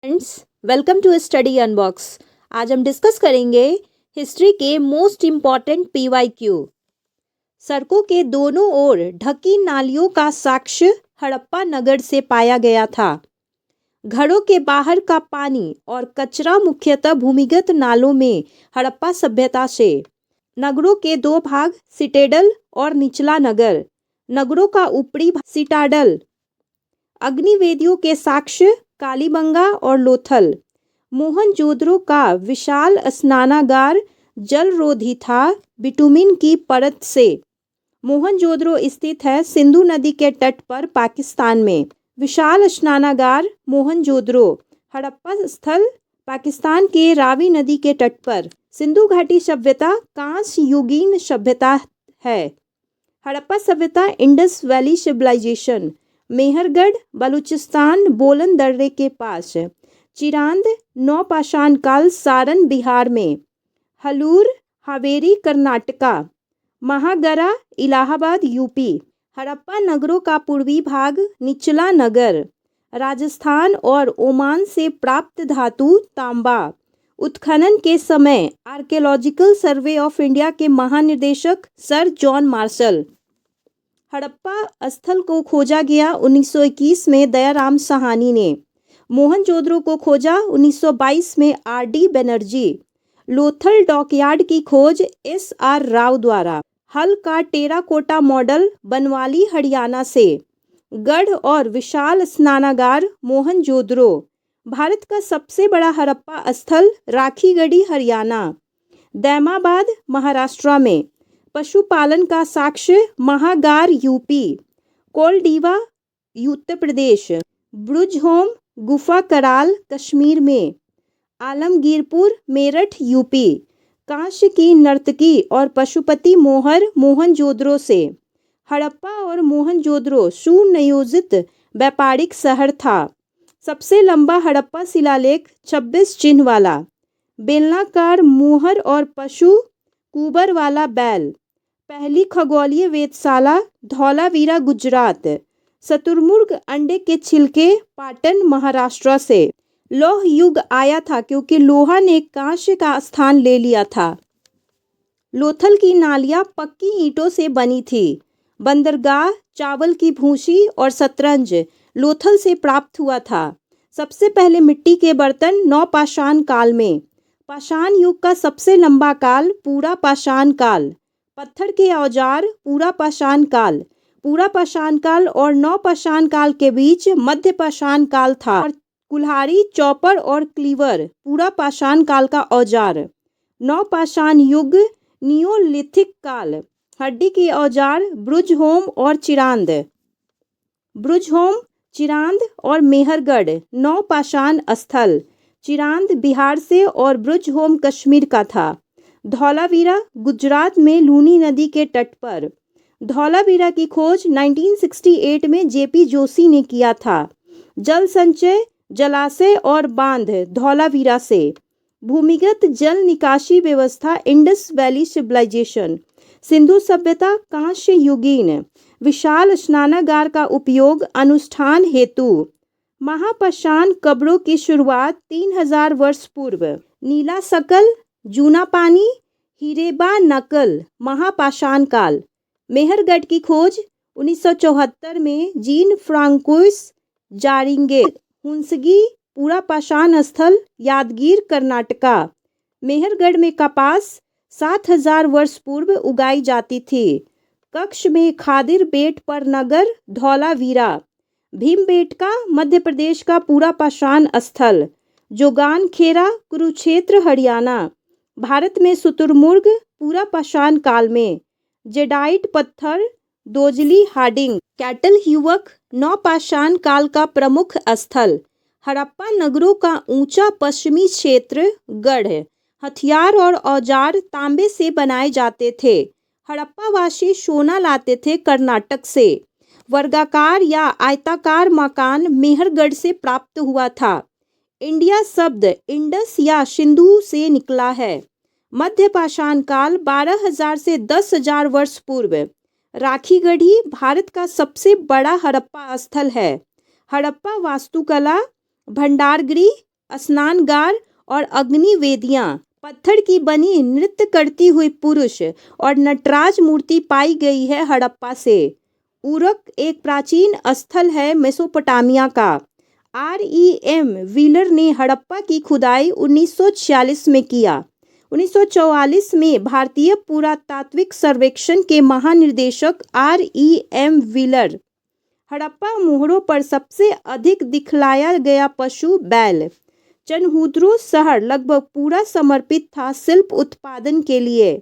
Friends, welcome to study unbox. आज हम discuss करेंगे हिस्ट्री के मोस्ट इम्पॉर्टेंट पीवाईक्यू। सड़कों के दोनों ओर ढकी नालियों का साक्ष्य हड़प्पा नगर से पाया गया था। घरों के बाहर का पानी और कचरा मुख्यतः भूमिगत नालों में हड़प्पा सभ्यता से। नगरों के दो भाग, सिटाडेल और निचला नगर। नगरों का ऊपरी भाग सिटाडेल। अग्निवेदियों के साक्ष्य कालीबंगा और लोथल। मोहनजोदड़ो का विशाल स्नानागार जलरोधी था बिटुमिन की परत से। मोहनजोदड़ो स्थित है सिंधु नदी के तट पर पाकिस्तान में। विशाल स्नानागार मोहनजोदड़ो हड़प्पा स्थल पाकिस्तान के रावी नदी के तट पर। सिंधु घाटी सभ्यता कांस्य युगीन सभ्यता है। हड़प्पा सभ्यता इंडस वैली सिविलाइजेशन मेहरगढ़ बलूचिस्तान बोलन दर्रे के पास। चिरांद नौपाषाण काल सारण बिहार में। हलूर हावेरी कर्नाटका। महागरा इलाहाबाद यूपी। हड़प्पा नगरों का पूर्वी भाग निचला नगर राजस्थान और ओमान से प्राप्त धातु तांबा। उत्खनन के समय आर्कियोलॉजिकल सर्वे ऑफ इंडिया के महानिदेशक सर जॉन मार्शल। हड़प्पा स्थल को खोजा गया 1921 में दयाराम साहनी ने। मोहनजोदड़ो को खोजा 1922 में आर.डी. बनर्जी। लोथल डॉकयार्ड की खोज एस.आर. राव द्वारा। हल का टेराकोटा मॉडल बनवाली हरियाणा से। गढ़ और विशाल स्नानागार मोहनजोदड़ो। भारत का सबसे बड़ा हड़प्पा स्थल राखीगढ़ी हरियाणा। दैमाबाद महाराष्ट्र में। पशुपालन का साक्ष्य महागार यूपी। कोलडीवा उत्तर प्रदेश। ब्रुजहोम गुफा कराल कश्मीर में। आलमगीरपुर मेरठ यूपी। कांस्य की नर्तकी और पशुपति मोहर मोहनजोदड़ो से। हड़प्पा और मोहनजोदड़ो सुनियोजित व्यापारिक शहर था। सबसे लंबा हड़प्पा शिलालेख 26 चिन्ह वाला। बेलनाकार मुहर और पशु कुबर वाला बैल। पहली खगोलीय वेधशाला धौलावीरा गुजरात। शतुरमुर्ग अंडे के छिलके पाटन महाराष्ट्र से। लौह युग आया था क्योंकि लोहा ने कांस्य का स्थान ले लिया था। लोथल की नालियां पक्की ईंटों से बनी थी। बंदरगाह चावल की भूसी और शतरंज लोथल से प्राप्त हुआ था। सबसे पहले मिट्टी के बर्तन नौपाषाण काल में। पाषाण युग का सबसे लंबा काल पूरा पाषाण काल। पत्थर के औजार पूरा पाषाण काल। पूरा पाषाण काल और नौपाषाण काल के बीच मध्य पाषाण काल था। कुल्हाड़ी चॉपर और क्लीवर पूरा पाषाण काल का औजार। नौपाषाण युग नियोलिथिक काल। हड्डी के औजार ब्रुजहोम और चिरांद। ब्रुजहोम चिरांद और मेहरगढ़ नौपाषाण स्थल। चिरांद बिहार से और ब्रुजहोम कश्मीर का था। धौलावीरा गुजरात में लूनी नदी के तट पर। धौलावीरा की खोज 1968 में जेपी जोशी ने किया था। जल संचय जलाशय और बांध धौलावीरा से। भूमिगत जल निकासी व्यवस्था इंडस वैली सिविलाइजेशन। सिंधु सभ्यता कांस्य युगीन। विशाल स्नानागार का उपयोग अनुष्ठान हेतु। महापाषाण कब्रों की शुरुआत 3000 वर्ष पूर्व। नीला सकल जूना पानी हिरेबा नकल महापाषाण काल। मेहरगढ़ की खोज 1974 में जीन फ्रांकोइस जारिंगे। हुंसगी पूरा पाषाण स्थल यादगीर कर्नाटका। मेहरगढ़ में कपास 7000 वर्ष पूर्व उगाई जाती थी। कक्ष में खादिर बेट पर नगर धौलावीरा। भीमबेटका मध्य प्रदेश का पूरा पाषाण स्थल। जोगान खेरा कुरुक्षेत्र हरियाणा। भारत में शुतुरमुर्ग पूरा पाषाण काल में। जेडाइट पत्थर दोजली हार्डिंग। कैटल युवक नौपाषाण काल का प्रमुख स्थल। हड़प्पा नगरों का ऊंचा पश्चिमी क्षेत्र गढ़। हथियार और औजार तांबे से बनाए जाते थे। हड़प्पा वासी सोना लाते थे कर्नाटक से। वर्गाकार या आयताकार मकान मेहरगढ़ से प्राप्त हुआ था। इंडिया शब्द इंडस या सिंधु से निकला है। मध्य पाषाण काल 12000 से 10000 वर्ष पूर्व। राखीगढ़ी भारत का सबसे बड़ा हड़प्पा स्थल है। हड़प्पा वास्तुकला भंडारगृह स्नानगार और अग्नि वेदियाँ, पत्थर की बनी नृत्य करती हुई पुरुष और नटराज मूर्ति पाई गई है हड़प्पा से। उरक एक प्राचीन स्थल है मेसोपोटामिया का। REM व्हीलर ने हड़प्पा की खुदाई 1946 में किया। 1944 में भारतीय पुरातात्विक सर्वेक्षण के महानिदेशक REM व्हीलर हड़प्पा मोहरों पर सबसे अधिक दिखलाया गया पशु बैल। चनहुद्रो शहर लगभग पूरा समर्पित था शिल्प उत्पादन के लिए।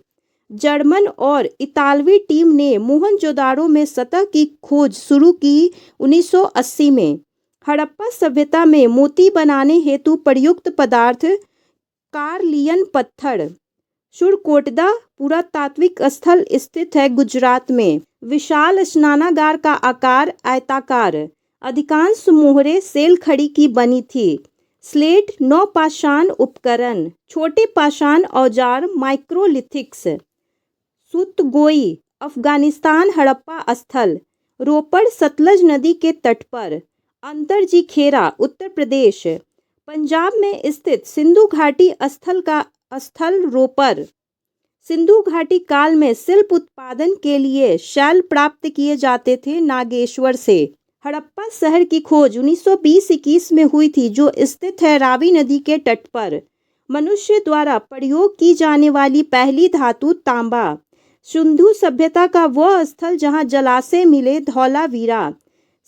जर्मन और इतालवी टीम ने मोहनजोदाड़ो में सतह की खोज शुरू की 1980 में। हड़प्पा सभ्यता में मोती बनाने हेतु प्रयुक्त पदार्थ कार्लियन पत्थर। शुरकोटदा पुरातात्विक स्थल स्थित है गुजरात में। विशाल स्नानागार का आकार आयताकार। अधिकांश मोहरें सेल खड़ी की बनी थी। स्लेट नौपाषाण उपकरण, छोटे पाषाण औजार, माइक्रोलिथिक्स। सुतगोई अफगानिस्तान हड़प्पा स्थल, रोपड़ सतलज नदी के तट पर। अंतरजी खेरा उत्तर प्रदेश, पंजाब में स्थित सिंधु घाटी स्थल का स्थल रोपड़। सिंधु घाटी काल में शिल्प उत्पादन के लिए शैल प्राप्त किए जाते थे नागेश्वर से। हड़प्पा शहर की खोज 1920-21 में हुई थी जो स्थित है रावी नदी के तट पर। मनुष्य द्वारा प्रयोग की जाने वाली पहली धातु तांबा। सिंधु सभ्यता का वह स्थल जहां जलाशय मिले धौलावीरा।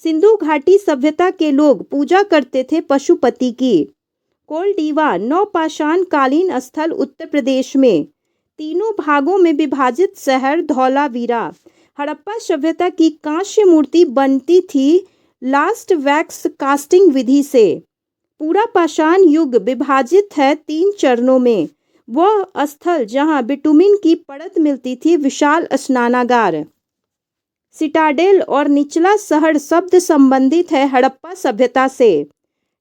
सिंधु घाटी सभ्यता के लोग पूजा करते थे पशुपति की। कोलडीवा नौपाषाण कालीन स्थल उत्तर प्रदेश में। तीनों भागों में विभाजित शहर धौलावीरा। हड़प्पा सभ्यता की कांस्य मूर्ति बनती थी लास्ट वैक्स कास्टिंग विधि से। पूरा पाषाण युग विभाजित है 3 चरणों में। वह स्थल जहां बिटुमिन की परत मिलती थी विशाल स्नानागार। सिटाडेल और निचला शहर शब्द संबंधित है हड़प्पा सभ्यता से।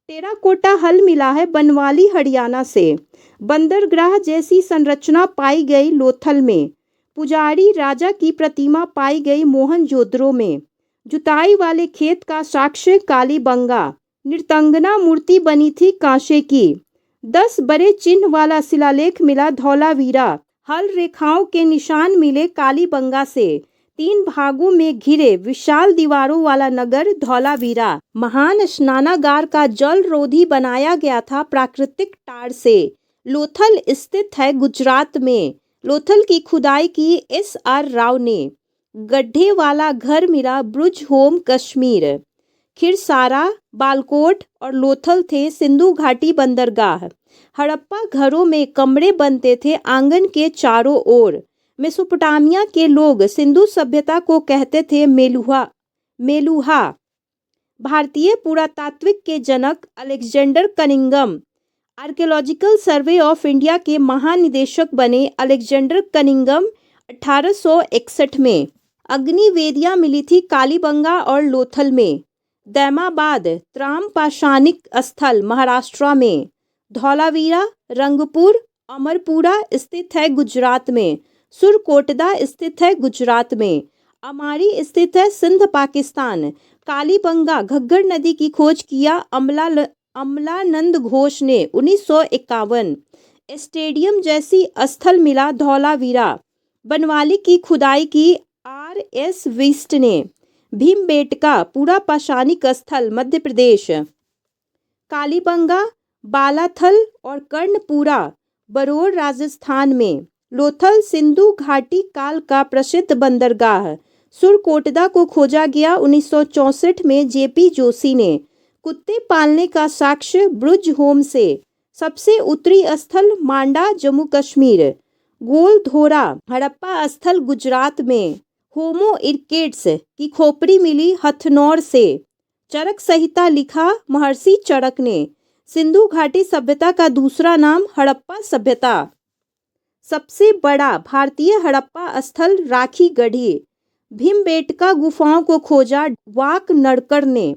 टेराकोटा हल मिला है बनवाली हरियाणा से। बंदरगाह जैसी संरचना पाई गई लोथल में। पुजारी राजा की प्रतिमा पाई गई मोहनजोदड़ो में। जुताई वाले खेत का साक्ष्य कालीबंगा। नृतंगना मूर्ति बनी थी कांसे की। 10 बड़े चिन्ह वाला शिलालेख मिला धौलावीरा। हल रेखाओं के निशान मिले कालीबंगा से। 3 भागों में घिरे विशाल दीवारों वाला नगर धौलावीरा। महान स्नानागार का जल रोधी बनाया गया था प्राकृतिक टार से। लोथल स्थित है गुजरात में। लोथल की खुदाई की SR राव ने। गड्ढे वाला घर मिला ब्रुज होम कश्मीर। खिरसारा, बालकोट और लोथल थे सिंधु घाटी बंदरगाह। हड़प्पा घरों में कमरे बनते थे आंगन के चारों ओर। मेसोपोटामिया के लोग सिंधु सभ्यता को कहते थे मेलुहा। भारतीय पुरातात्विक के जनक Alexander Cunningham archaeological survey of India के महानिदेशक बने। अलेक्जेंडर कनिंघम 1861 में। अग्नि वेदियाँ मिली थी कालीबंगा और लोथल में। दैमाबाद त्राम पाषाणिक स्थल महाराष्ट्र में। धौलावीरा, रंगपुर, अमरपुरा स्थित है गुजरात में। सुरकोटदा स्थित है गुजरात में। अमारी स्थित है सिंध पाकिस्तान। कालीबंगा घग्गर नदी की खोज किया अमलानंद घोष ने 1951। स्टेडियम जैसी स्थल मिला धौलावीरा। बनवाली की खुदाई की RS विस्ट ने। भीमबेटका पूरा पाषाणिक स्थल मध्य प्रदेश। कालीबंगा, बालाथल और कर्णपुरा बरोर राजस्थान में। लोथल सिंधु घाटी काल का प्रसिद्ध बंदरगाह। सुरकोटदा को खोजा गया 1964 में JP जोशी ने। कुत्ते पालने का साक्ष्य ब्रुज होम से। सबसे उत्तरी स्थल मांडा जम्मू कश्मीर। गोलधोरा हड़प्पा स्थल गुजरात में। होमो इरिक्टस की खोपड़ी मिली हथनौर से। चरक संहिता लिखा महर्षि चरक ने। सिंधु घाटी सभ्यता का दूसरा नाम हड़प्पा सभ्यता। सबसे बड़ा भारतीय हड़प्पा स्थल राखी गढ़ी। भीमबेटका गुफाओं को खोजा वाक नड़कर ने।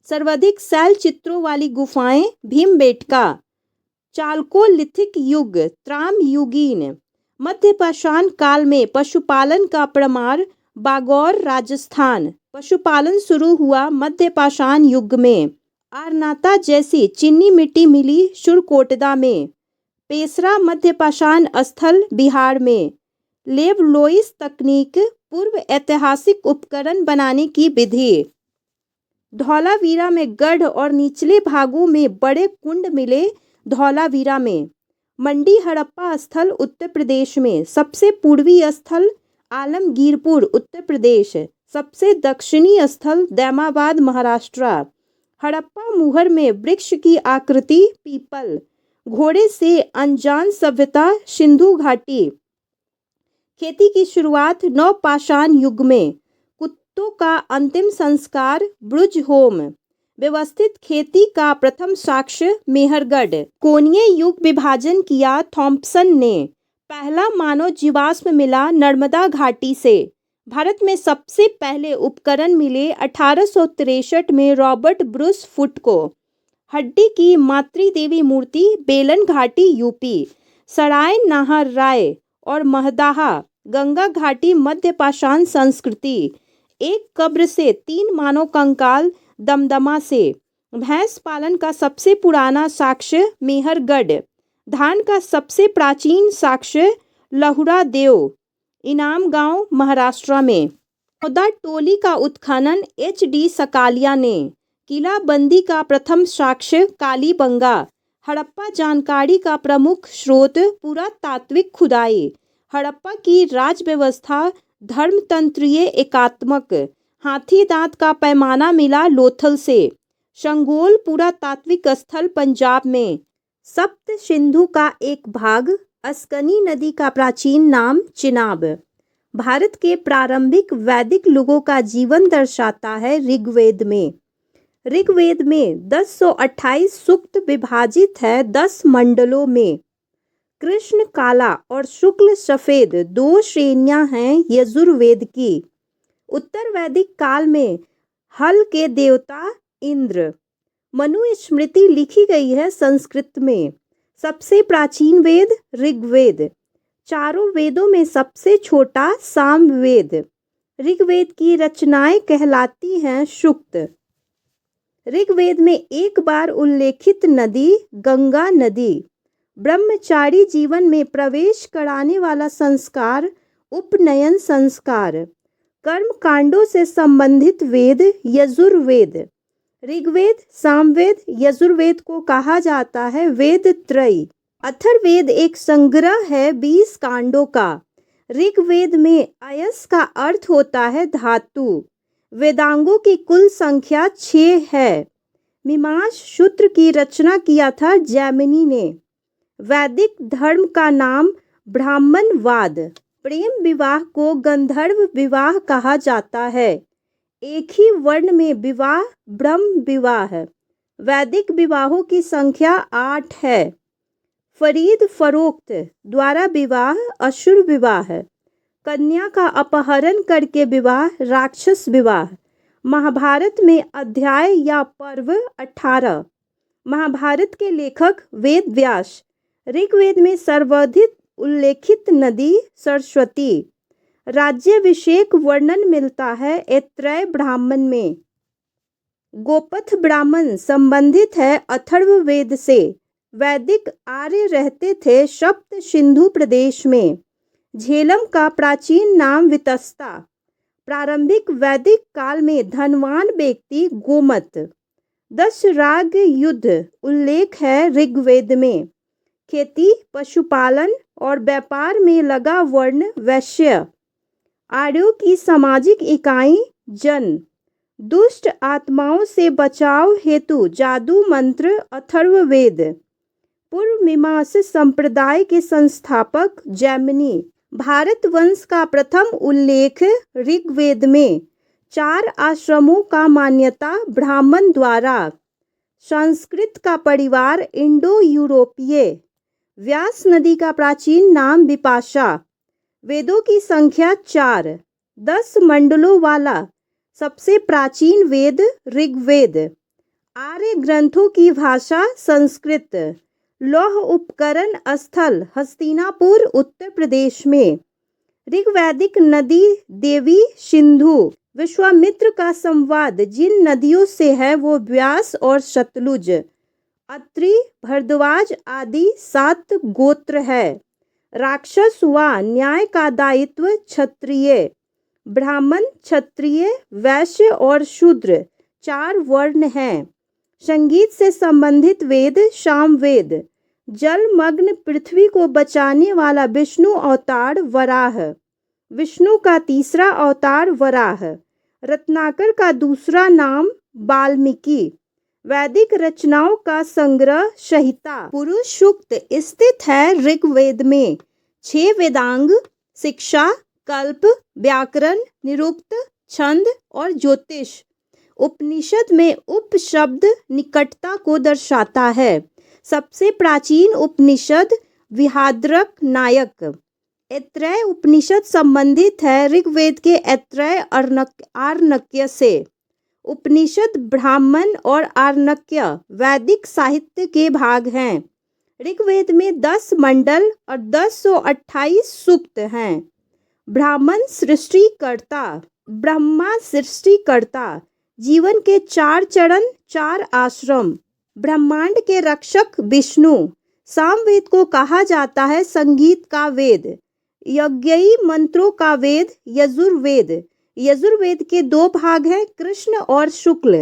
सर्वाधिक शैल चित्रों वाली गुफाएं भीमबेटका। चालकोलिथिक युग त्रामयुगीन। मध्य पाषाण काल में पशुपालन का प्रमाण बागौर राजस्थान। पशुपालन शुरू हुआ मध्य पाषाण युग में। आरनाता जैसी चीनी मिट्टी मिली शुरकोटदा में। पेसरा मध्यपाषाण स्थल बिहार में। लेवलोइस तकनीक पूर्व ऐतिहासिक उपकरण बनाने की विधि। धौलावीरा में गढ़ और निचले भागों में बड़े कुंड मिले धौलावीरा में। मंडी हड़प्पा स्थल उत्तर प्रदेश में। सबसे पूर्वी स्थल आलमगीरपुर उत्तर प्रदेश। सबसे दक्षिणी स्थल दैमाबाद महाराष्ट्र। हड़प्पा मुहर में वृक्ष की आकृति पीपल। घोड़े से अनजान सभ्यता सिंधु घाटी। खेती की शुरुआत नवपाषाण युग में। कुत्तों का अंतिम संस्कार ब्रुज होम। व्यवस्थित खेती का प्रथम साक्ष्य मेहरगढ़। कोनीय युग विभाजन किया थॉम्पसन ने। पहला मानव जीवाश्म मिला नर्मदा घाटी से। भारत में सबसे पहले उपकरण मिले 1863 में रॉबर्ट ब्रूस फुट को। हड्डी की मातृदेवी मूर्ति बेलन घाटी यूपी। सराय नाहर राय और महदाहा गंगा घाटी मध्यपाषाण संस्कृति। एक कब्र से 3 मानव कंकाल दमदमा से। भैंस पालन का सबसे पुराना साक्ष्य मेहरगढ़। धान का सबसे प्राचीन साक्ष्य लहुरा देव इनाम गांव महाराष्ट्र में। औदा टोली का उत्खनन HD सकालिया ने। किलाबंदी का प्रथम साक्ष्य कालीबंगा। हड़प्पा जानकारी का प्रमुख स्रोत पुरातात्विक खुदाई। हड़प्पा की राज व्यवस्था धर्मतंत्रीय एकात्मक। हाथी दांत का पैमाना मिला लोथल से। शंगोल पुरातात्विक स्थल पंजाब में। सप्त सिंधु का एक भाग अस्कनी नदी का प्राचीन नाम चिनाब। भारत के प्रारंभिक वैदिक लोगों का जीवन दर्शाता है ऋग्वेद में। ऋग्वेद में 1028 सूक्त विभाजित है 10 मंडलों में। कृष्ण काला और शुक्ल सफेद 2 श्रेणियां हैं यजुर्वेद की। उत्तर वैदिक काल में हल के देवता इंद्र। मनुस्मृति लिखी गई है संस्कृत में। सबसे प्राचीन वेद ऋग्वेद। चारों वेदों में सबसे छोटा सामवेद। ऋग्वेद की रचनाएं कहलाती हैं सूक्त। ऋग्वेद में एक बार उल्लेखित नदी गंगा नदी। ब्रह्मचारी जीवन में प्रवेश कराने वाला संस्कार उपनयन संस्कार। कर्म कांडों से संबंधित वेद यजुर्वेद। ऋग्वेद सामवेद यजुर्वेद को कहा जाता है वेद त्रयी। अथर्ववेद एक संग्रह है 20 कांडों का। ऋग्वेद में अयस का अर्थ होता है धातु। वेदांगों की कुल संख्या 6 है। मीमांस सूत्र की रचना किया था जैमिनी ने। वैदिक धर्म का नाम ब्राह्मणवाद। प्रेम विवाह को गंधर्व विवाह कहा जाता है। एक ही वर्ण में विवाह ब्रह्म विवाह। वैदिक विवाहों की संख्या 8 है। फरीद फरोख्त द्वारा विवाह असुर विवाह। कन्या का अपहरण करके विवाह राक्षस विवाह। महाभारत में अध्याय या पर्व 18। महाभारत के लेखक वेद व्यास। ऋग्वेद में सर्वाधिक उल्लेखित नदी सरस्वती। राज्याभिषेक वर्णन मिलता है ऐत्रेय ब्राह्मण में। गोपथ ब्राह्मण संबंधित है अथर्ववेद से। वैदिक आर्य रहते थे सप्त सिंधु प्रदेश में। झेलम का प्राचीन नाम वितस्ता। प्रारंभिक वैदिक काल में धनवान व्यक्ति गोमत। 10 राग युद्ध उल्लेख है ऋग्वेद में। खेती पशुपालन और व्यापार में लगा वर्ण वैश्य। आर्यों की सामाजिक इकाई जन। दुष्ट आत्माओं से बचाव हेतु जादू मंत्र अथर्ववेद। पूर्व मीमांसा संप्रदाय के संस्थापक जैमिनी। भारत वंश का प्रथम उल्लेख ऋग्वेद में। 4 आश्रमों का मान्यता ब्राह्मण द्वारा। संस्कृत का परिवार इंडो यूरोपीय। व्यास नदी का प्राचीन नाम विपाशा। वेदों की संख्या 4। 10 मंडलों वाला सबसे प्राचीन वेद ऋग्वेद। आर्य ग्रंथों की भाषा संस्कृत। लौह उपकरण स्थल हस्तिनापुर उत्तर प्रदेश में। ऋग्वैदिक नदी देवी सिंधु। विश्वामित्र का संवाद जिन नदियों से है वो व्यास और सतलुज, अत्रि, भरद्वाज आदि 7 गोत्र है। राक्षस व न्याय का दायित्व क्षत्रिय, ब्राह्मण, क्षत्रिय, वैश्य और शूद्र 4 वर्ण हैं। संगीत से संबंधित वेद सामवेद। जलमग्न पृथ्वी को बचाने वाला विष्णु अवतार वराह, विष्णु का तीसरा अवतार वराह। रत्नाकर का दूसरा नाम वाल्मीकि। वैदिक रचनाओं का संग्रह संहिता। पुरुष सूक्त स्थित है ऋग्वेद में। 6 वेदांग शिक्षा, कल्प, व्याकरण, निरुक्त, छंद और ज्योतिष। उपनिषद में उप शब्द निकटता को दर्शाता है। सबसे प्राचीन उपनिषद विहाद्रक नायक। ऐत्रेय उपनिषद संबंधित है ऋग्वेद के ऐत्रेय आरण्यक से। उपनिषद ब्राह्मण और आरण्यक वैदिक साहित्य के भाग हैं। ऋग्वेद में 10 मंडल और 1028 सूक्त हैं। ब्राह्मण सृष्टिकर्ता, ब्रह्मा सृष्टिकर्ता। जीवन के 4 चरण, 4 आश्रम। ब्रह्मांड के रक्षक विष्णु। सामवेद को कहा जाता है संगीत का वेद। यज्ञई मंत्रों का वेद यजुर्वेद। यजुर्वेद के 2 भाग हैं, कृष्ण और शुक्ल।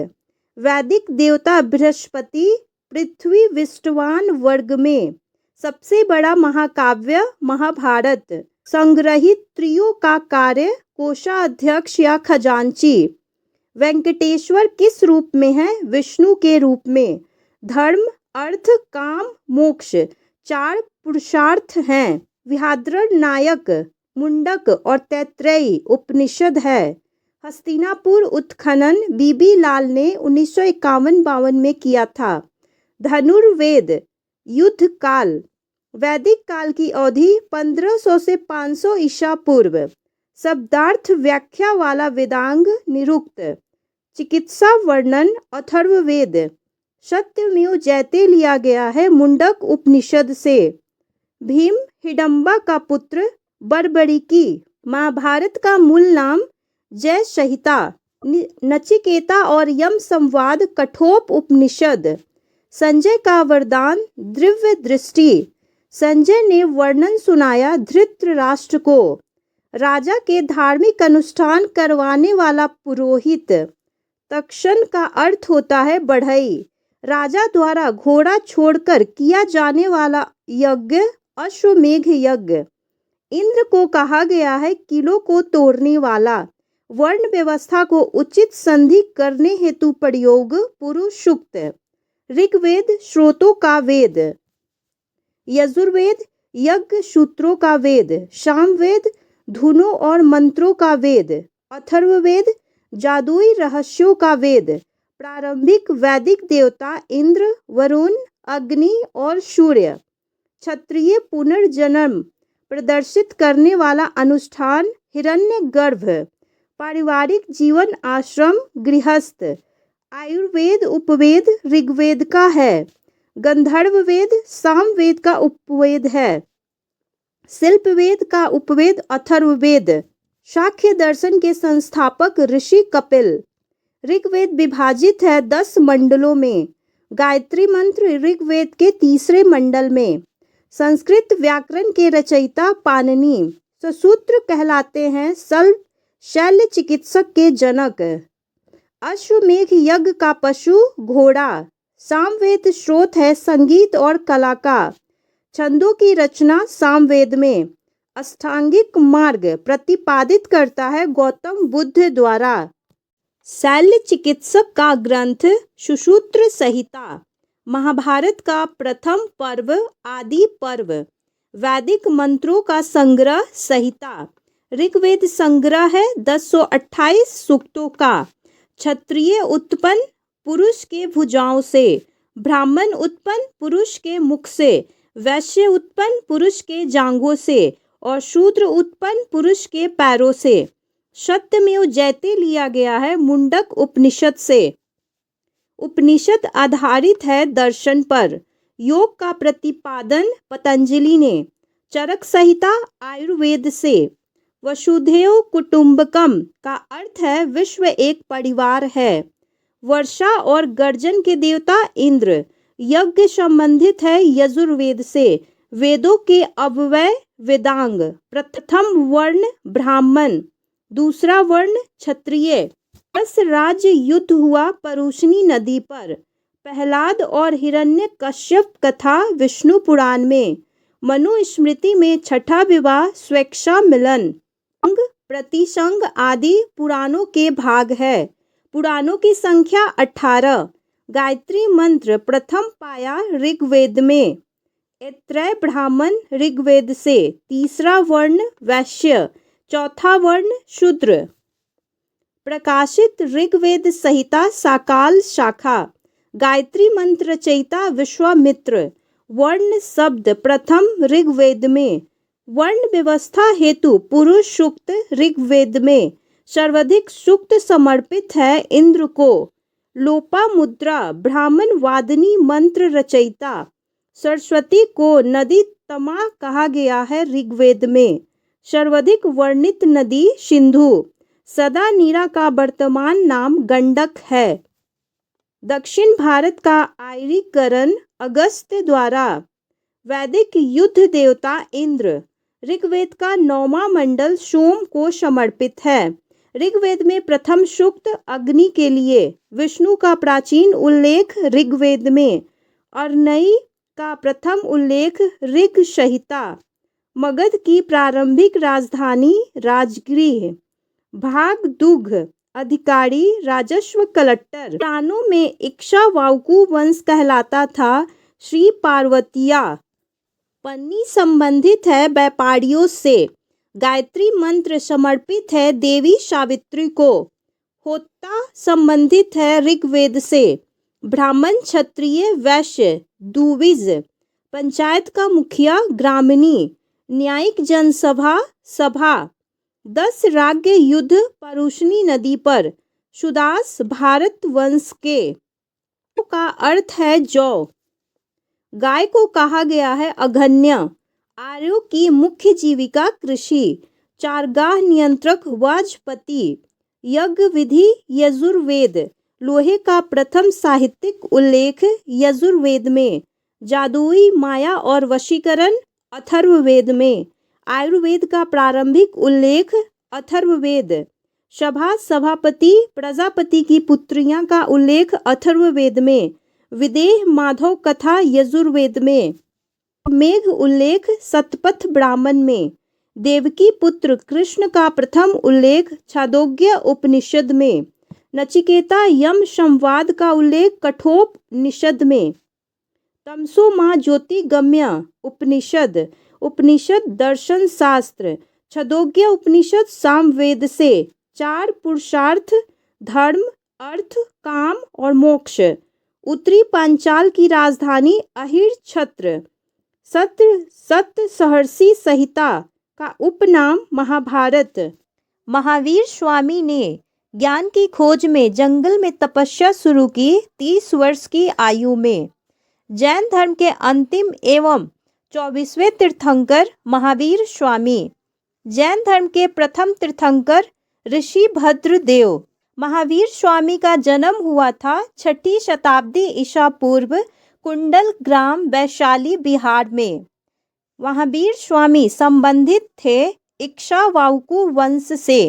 वैदिक देवता बृहस्पति। पृथ्वी विष्टवान वर्ग में। सबसे बड़ा महाकाव्य महाभारत। संग्रहित त्रियों का कार्य कोषाध्यक्ष या खजांची। वेंकटेश्वर किस रूप में है? विष्णु के रूप में। धर्म, अर्थ, काम, मोक्ष 4 पुरुषार्थ हैं। विहाद्र नायक, मुंडक और तैत्रेयी उपनिषद है। हस्तिनापुर उत्खनन बीबी लाल ने 1951-52 में किया था। धनुर्वेद युद्ध काल। वैदिक काल की अवधि 1500 से 500 ईसा पूर्व। शब्दार्थ व्याख्या वाला वेदांग निरुक्त। चिकित्सा वर्णन अथर्ववेद। सत्यमेव जयते लिया गया है मुंडक उपनिषद से। भीम हिडम्बा का पुत्र बर्बरिकी। महाभारत का मूल नाम जय संहिता। नचिकेता और यम संवाद कठोप उपनिषद। संजय का वरदान दिव्य दृष्टि। संजय ने वर्णन सुनाया धृतराष्ट्र को। राजा के धार्मिक अनुष्ठान करवाने वाला पुरोहित। तक्षण का अर्थ होता है बढ़ई। राजा द्वारा घोड़ा छोड़कर किया जाने वाला यज्ञ अश्वमेघ यज्ञ। इंद्र को कहा गया है किलों को तोड़ने वाला। वर्ण व्यवस्था को उचित संधि करने हेतु प्रयोग पुरुष सूक्त। ऋग्वेद श्रोतों का वेद। यजुर्वेद यज्ञ सूत्रों का वेद। सामवेद धुनों और मंत्रों का वेद। अथर्ववेद जादुई रहस्यों का वेद। प्रारंभिक वैदिक देवता इंद्र, वरुण, अग्नि और सूर्य। क्षत्रिय पुनर्जन्म प्रदर्शित करने वाला अनुष्ठान हिरण्यगर्भ। पारिवारिक जीवन आश्रम गृहस्थ। आयुर्वेद उपवेद ऋग्वेद का है। गंधर्ववेद सामवेद का उपवेद है। शिल्पवेद का उपवेद अथर्ववेद। शाक्य दर्शन के संस्थापक ऋषि कपिल। ऋग्वेद विभाजित है 10 मंडलों में। गायत्री मंत्र ऋग्वेद के 3रे मंडल में। संस्कृत व्याकरण के रचयिता पाणिनि। सुसूत्र कहलाते हैं शल्य चिकित्सक के जनक। अश्वमेघ यज्ञ का पशु घोड़ा। सामवेद स्रोत है संगीत और कला का। छंदों की रचना सामवेद में। अष्टांगिक मार्ग प्रतिपादित करता है गौतम बुद्ध द्वारा। शल्य चिकित्सक का ग्रंथ सुसूत्र संहिता। महाभारत का प्रथम पर्व आदि पर्व। वैदिक मंत्रों का संग्रह संहिता। ऋग्वेद संग्रह है 1028 सूक्तों का। क्षत्रिय उत्पन्न पुरुष के भुजाओं से। ब्राह्मण उत्पन्न पुरुष के मुख से। वैश्य उत्पन्न पुरुष के जांघों से और शूद्र उत्पन्न पुरुष के पैरों से। सत्यमेव जयते लिया गया है मुंडक उपनिषद से। उपनिषद आधारित है दर्शन पर। योग का प्रतिपादन पतंजलि ने। चरक संहिता आयुर्वेद से। वसुधैव कुटुंबकम का अर्थ है विश्व एक परिवार है। वर्षा और गर्जन के देवता इंद्र। यज्ञ संबंधित है यजुर्वेद से। वेदों के अव्यय वेदांग। प्रथम वर्ण ब्राह्मण, दूसरा वर्ण क्षत्रिय। 10 राज्य युद्ध हुआ परुशनी नदी पर। प्रहलाद और हिरण्यकश्यप कथा विष्णु पुराण में। मनुस्मृति में छठा विवाह स्वेच्छा मिलन। अंग प्रतिसंग आदि पुराणों के भाग है। पुराणों की संख्या 18। गायत्री मंत्र प्रथम पाया ऋग्वेद में। ऐत्रेय ब्राह्मण ऋग्वेद से। तीसरा वर्ण वैश्य, चौथा वर्ण शूद्र। प्रकाशित ऋग्वेद संहिता साकाल शाखा। गायत्री मंत्र रचयिता विश्वामित्र। वर्ण शब्द प्रथम ऋग्वेद में। वर्ण व्यवस्था हेतु पुरुष सूक्त ऋग्वेद में। सर्वाधिक सूक्त समर्पित है इंद्र को। लोपामुद्रा ब्राह्मण वादिनी मंत्र रचयिता। सरस्वती को नदी तमा कहा गया है ऋग्वेद में। सर्वाधिक वर्णित नदी सिंधु। सदा नीरा का वर्तमान नाम गंडक है। दक्षिण भारत का आर्यीकरण अगस्त्य द्वारा। वैदिक युद्ध देवता इंद्र। ऋग्वेद का 9वां मंडल सोम को समर्पित है। ऋग्वेद में प्रथम सूक्त अग्नि के लिए। विष्णु का प्राचीन उल्लेख ऋग्वेद में। अर्नई का प्रथम उल्लेख ऋग संहिता। मगध की प्रारंभिक राजधानी राजगृह। भाग दुग्ध अधिकारी राजस्व कलेक्टर। पुराणों में इक्ष्वाकु वंश कहलाता था। श्री पार्वतिया पन्नी संबंधित है व्यापारियों से। गायत्री मंत्र समर्पित है देवी सावित्री को। होता संबंधित है ऋग्वेद से। ब्राह्मण क्षत्रिय वैश्य द्विज। पंचायत का मुखिया ग्रामीणी। न्यायिक जनसभा सभा। 10 राज्य युद्ध परुशनी नदी पर। सुदास भारत वंश के। का अर्थ है जौ। गाय को कहा गया है अगन्य। आर्यों की मुख्य जीविका कृषि। चारगाह नियंत्रक वाजपति। यज्ञ विधि यजुर्वेद। लोहे का प्रथम साहित्यिक उल्लेख यजुर्वेद में। जादुई माया और वशीकरण अथर्ववेद में। आयुर्वेद का प्रारंभिक उल्लेख अथर्ववेद। सभा सभापति प्रजापति की पुत्रियां का उल्लेख अथर्ववेद में। विदेह माधव कथा यजुर्वेद में। मेघ उल्लेख शतपथ ब्राह्मण में। देवकी पुत्र कृष्ण का प्रथम उल्लेख छांदोग्य उपनिषद में। नचिकेता यम संवाद का उल्लेख कठोपनिषद में। तमसो मां ज्योतिगम्य उपनिषद। उपनिषद दर्शन शास्त्र। छांदोग्य उपनिषद सामवेद से। 4 पुरुषार्थ धर्म अर्थ काम और मोक्ष। उत्तरी पांचाल की राजधानी अहिर छत्र। सप्त सहर्षि संहिता का उपनाम महाभारत। महावीर स्वामी ने ज्ञान की खोज में जंगल में तपस्या शुरू की 30 वर्ष की आयु में। जैन धर्म के अंतिम एवं 24वें तीर्थंकर महावीर स्वामी। जैन धर्म के प्रथम तीर्थंकर ऋषि भद्रदेव। महावीर स्वामी का जन्म हुआ था 6ठी शताब्दी ईसा पूर्व कुंडल ग्राम वैशाली बिहार में। महावीर स्वामी संबंधित थे इक्ष्वाकु वंश से।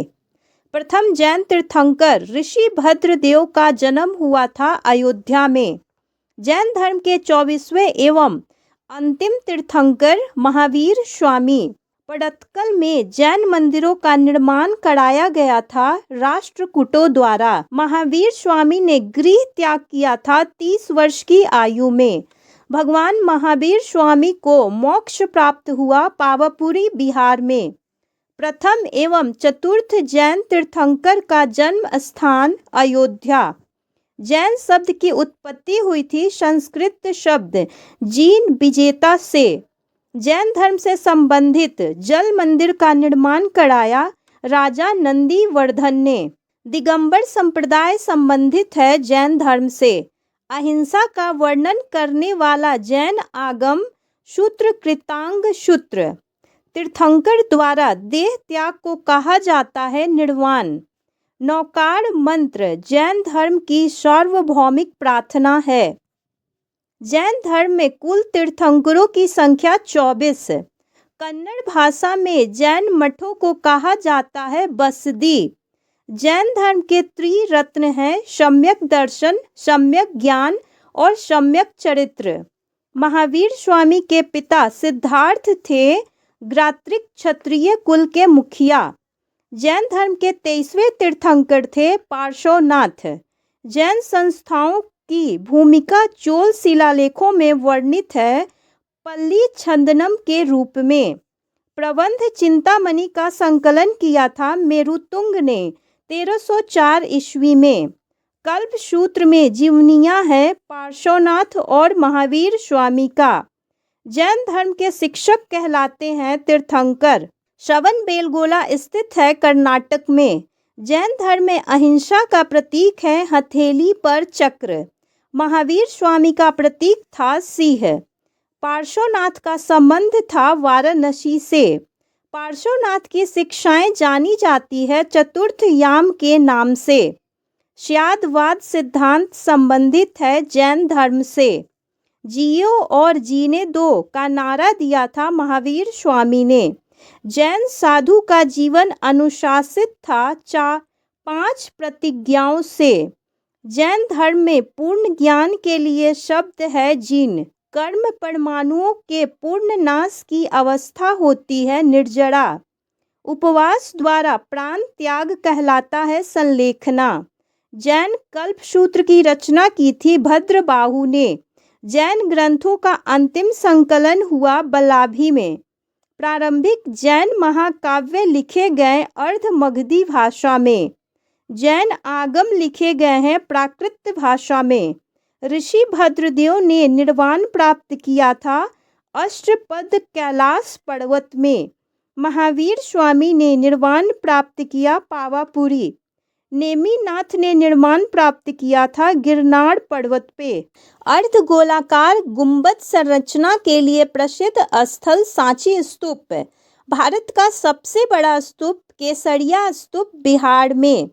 प्रथम जैन तीर्थंकर ऋषि भद्रदेव का जन्म हुआ था अयोध्या में। जैन धर्म के 24वें एवं अंतिम तीर्थंकर महावीर स्वामी। पड़त्कल में जैन मंदिरों का निर्माण कराया गया था राष्ट्रकूटों द्वारा। महावीर स्वामी ने गृह त्याग किया था 30 वर्ष की आयु में। भगवान महावीर स्वामी को मोक्ष प्राप्त हुआ पावापुरी बिहार में। प्रथम एवं चतुर्थ जैन तीर्थंकर का जन्म स्थान अयोध्या। जैन शब्द की उत्पत्ति हुई थी संस्कृत शब्द जीन विजेता से। जैन धर्म से संबंधित जल मंदिर का निर्माण कराया राजा नंदीवर्धन ने। दिगंबर संप्रदाय संबंधित है जैन धर्म से। अहिंसा का वर्णन करने वाला जैन आगम सूत्र कृतांग सूत्र। तीर्थंकर द्वारा देह त्याग को कहा जाता है निर्वाण। नौकार मंत्र जैन धर्म की सार्वभौमिक प्रार्थना है। जैन धर्म में कुल तीर्थंकरों की संख्या 24। कन्नड़ भाषा में जैन मठों को कहा जाता है बसदी। जैन धर्म के त्रिरत्न हैं सम्यक दर्शन, सम्यक ज्ञान और सम्यक चरित्र। महावीर स्वामी के पिता सिद्धार्थ थे ग्रात्रिक क्षत्रिय कुल के मुखिया। जैन धर्म के 23वें तीर्थंकर थे पार्श्वनाथ। जैन संस्थाओं की भूमिका चोल शिलालेखों में वर्णित है पल्ली छंदनम के रूप में। प्रबंध चिंतामणि का संकलन किया था मेरुतुंग ने 1304 ईस्वी में। कल्पसूत्र में जीवनियाँ है पार्श्वनाथ और महावीर स्वामी का। जैन धर्म के शिक्षक कहलाते हैं तीर्थंकर। श्रवणबेलगोला स्थित है कर्नाटक में। जैन धर्म में अहिंसा का प्रतीक है हथेली पर चक्र। महावीर स्वामी का प्रतीक था सिंह। पार्श्वनाथ का संबंध था वाराणसी से। पार्श्वनाथ की शिक्षाएं जानी जाती है चतुर्थ याम के नाम से। स्यादवाद सिद्धांत संबंधित है जैन धर्म से। जियो और जीने दो का नारा दिया था महावीर स्वामी ने। जैन साधु का जीवन अनुशासित था 5 प्रतिज्ञाओं से। जैन धर्म में पूर्ण ज्ञान के लिए शब्द है जिन। कर्म परमाणुओं के पूर्ण नाश की अवस्था होती है निर्जरा। उपवास द्वारा प्राण त्याग कहलाता है संलेखना। जैन कल्पसूत्र की रचना की थी भद्रबाहु ने। जैन ग्रंथों का अंतिम संकलन हुआ बल्लाभी में। प्रारंभिक जैन महाकाव्य लिखे गए अर्धमगधी भाषा में। जैन आगम लिखे गए हैं प्राकृत भाषा में। ऋषि भद्रदेव ने निर्वाण प्राप्त किया था अष्टपद कैलाश पर्वत में। महावीर स्वामी ने निर्वाण प्राप्त किया पावापुरी। नेमिनाथ ने निर्वाण प्राप्त किया था गिरनार पर्वत पे। अर्धगोलाकार गुंबद संरचना के लिए प्रसिद्ध स्थल सांची स्तूप। भारत का सबसे बड़ा स्तूप केसरिया स्तूप बिहार में।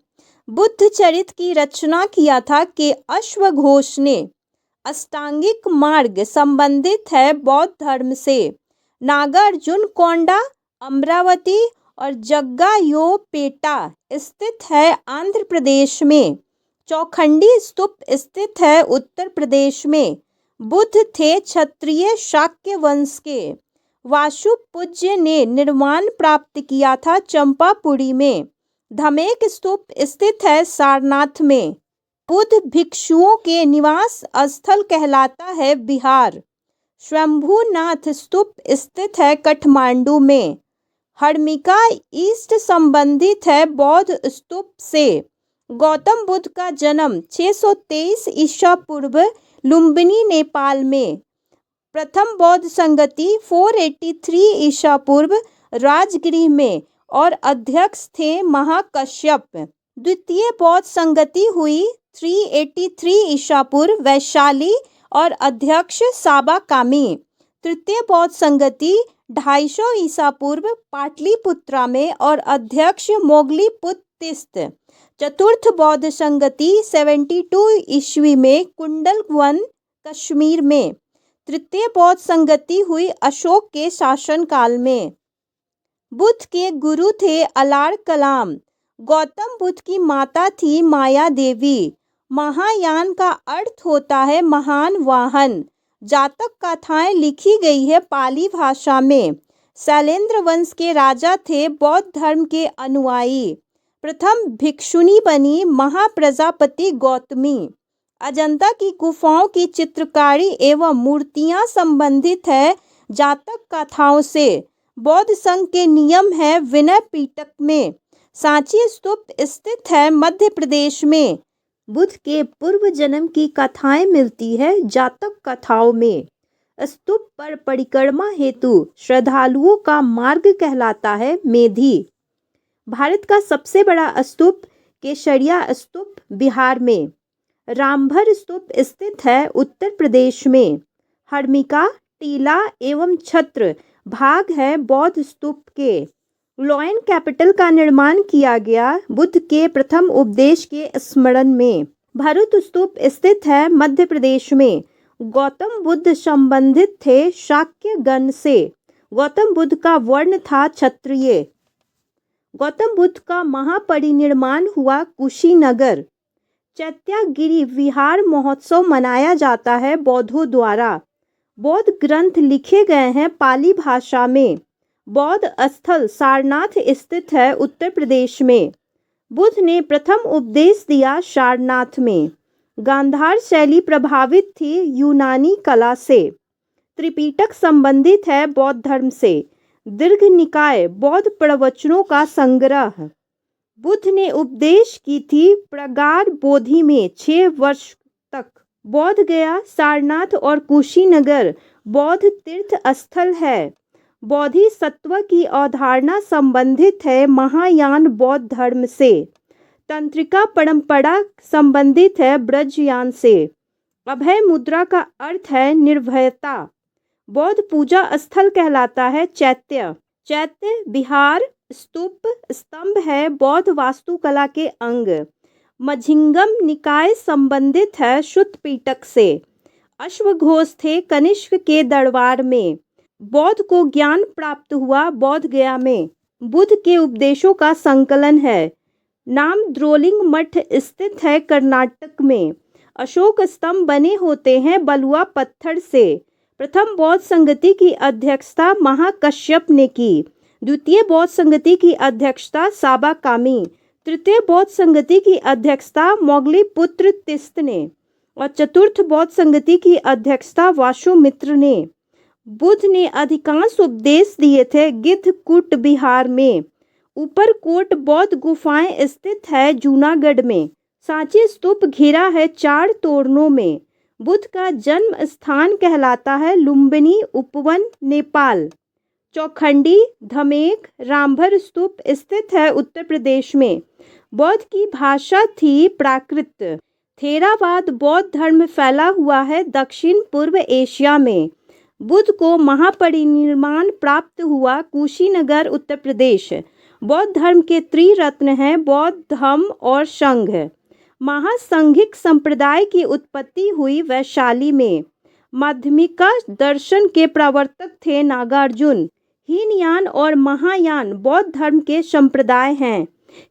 बुद्ध चरित की रचना किया था के अश्वघोष ने। अष्टांगिक मार्ग संबंधित है बौद्ध धर्म से। नागार्जुन कोंडा अमरावती और जग्गायोपेटा स्थित है आंध्र प्रदेश में। चौखंडी स्तूप स्थित है उत्तर प्रदेश में। बुद्ध थे क्षत्रिय शाक्य वंश के। वासु पूज्य ने निर्वाण प्राप्त किया था चंपापुरी में। धमेक स्तूप स्थित है सारनाथ में। बुद्ध भिक्षुओं के निवास स्थल कहलाता है बिहार। स्वयंभूनाथ स्तूप स्थित है काठमांडू में। हर्मिका ईस्ट संबंधित है बौद्ध स्तूप से। गौतम बुद्ध का जन्म 623 ईसा पूर्व लुम्बिनी नेपाल में। प्रथम बौद्ध संगति 483 ईसा पूर्व राजगृह में और अध्यक्ष थे महाकश्यप। द्वितीय बौद्ध संगति हुई 383 ईसा पूर्व वैशाली और अध्यक्ष साबाकामी। तृतीय बौद्ध संगति 250 ईसा पूर्व पाटलिपुत्रा में और अध्यक्ष मोगलीपुत्तिस्त। चतुर्थ बौद्ध संगति 72 ईस्वी में कुंडलवन कश्मीर में। तृतीय बौद्ध संगति हुई अशोक के शासनकाल में। बुद्ध के गुरु थे अलार कलाम। गौतम बुद्ध की माता थी माया देवी। महायान का अर्थ होता है महान वाहन। जातक कथाएं लिखी गई है पाली भाषा में। शैलेंद्र वंश के राजा थे बौद्ध धर्म के अनुयायी। प्रथम भिक्षुणी बनी महाप्रजापति गौतमी। अजंता की गुफाओं की चित्रकारी एवं मूर्तियां संबंधित है जातक कथाओं से। बौद्ध संघ के नियम है विनय पिटक में। सांची स्तूप स्थित है मध्य प्रदेश में। बुद्ध के पूर्व जन्म की कथाएं मिलती है जातक कथाओं में। स्तूप पर परिक्रमा हेतु श्रद्धालुओं का मार्ग कहलाता है मेधी। भारत का सबसे बड़ा स्तूप केसरिया स्तूप बिहार में। रामभर स्तूप स्थित है उत्तर प्रदेश में। हर्मिका, टीला एवं छत्र भाग है बौद्ध स्तूप के। लॉयन कैपिटल का निर्माण किया गया बुद्ध के प्रथम उपदेश के स्मरण में। भरूच स्तूप स्थित है मध्य प्रदेश में। गौतम बुद्ध संबंधित थे शाक्य गण से। गौतम बुद्ध का वर्ण था क्षत्रिय। गौतम बुद्ध का महापरिनिर्वाण हुआ कुशीनगर। चैत्यागिरी विहार महोत्सव मनाया जाता है बौद्धों द्वारा। बौद्ध ग्रंथ लिखे गए हैं पाली भाषा में। बौद्ध स्थल सारनाथ स्थित है उत्तर प्रदेश में। बुद्ध ने प्रथम उपदेश दिया सारनाथ में। गांधार शैली प्रभावित थी यूनानी कला से। त्रिपिटक संबंधित है बौद्ध धर्म से। दीर्घ निकाय बौद्ध प्रवचनों का संग्रह। बुद्ध ने उपदेश की थी प्रगाढ़ बोधि में 6 वर्ष तक। बौद्ध गया, सारनाथ और कुशीनगर बौद्ध तीर्थ स्थल है। बोधिसत्व की अवधारणा संबंधित है महायान बौद्ध धर्म से। तंत्रिका परंपरा संबंधित है ब्रजयान से। अभय मुद्रा का अर्थ है निर्भयता। बौद्ध पूजा स्थल कहलाता है चैत्य। चैत्य विहार स्तूप स्तंभ है बौद्ध वास्तुकला के अंग। मझिंगम निकाय संबंधित है शुद्ध पीटक से। अश्वघोष थे कनिष्क के दरबार में। बौद्ध को ज्ञान प्राप्त हुआ बौद्ध गया में। बुद्ध के उपदेशों का संकलन है। नाम द्रोलिंग मठ स्थित है कर्नाटक में। अशोक स्तंभ बने होते हैं बलुआ पत्थर से। प्रथम बौद्ध संगति की अध्यक्षता महाकश्यप ने की। द्वितीय बौद्ध संगति की अध्यक्षता साबाकामी। तृतीय बौद्ध संगति की अध्यक्षता मोगलीपुत्र तिस्त ने और चतुर्थ बौद्ध संगति की अध्यक्षता वासुमित्र ने। बुद्ध ने अधिकांश उपदेश दिए थे गिद्धकूट बिहार में। ऊपरकोट बौद्ध गुफाएं स्थित है जूनागढ़ में। सांची स्तूप घिरा है 4 तोरणों में। बुद्ध का जन्म स्थान कहलाता है लुम्बिनी उपवन नेपाल। चौखंडी धमेक रामभर स्तूप स्थित है उत्तर प्रदेश में। बौद्ध की भाषा थी प्राकृत। थेरावाद बौद्ध धर्म फैला हुआ है दक्षिण पूर्व एशिया में। बुद्ध को महापरिनिर्वाण प्राप्त हुआ कुशीनगर उत्तर प्रदेश। बौद्ध धर्म के त्रिरत्न हैं बौद्ध धम्म और संघ। महासंघिक संप्रदाय की उत्पत्ति हुई वैशाली में। माध्यमिका दर्शन के प्रवर्तक थे नागार्जुन। हीनयान और महायान बौद्ध धर्म के संप्रदाय हैं।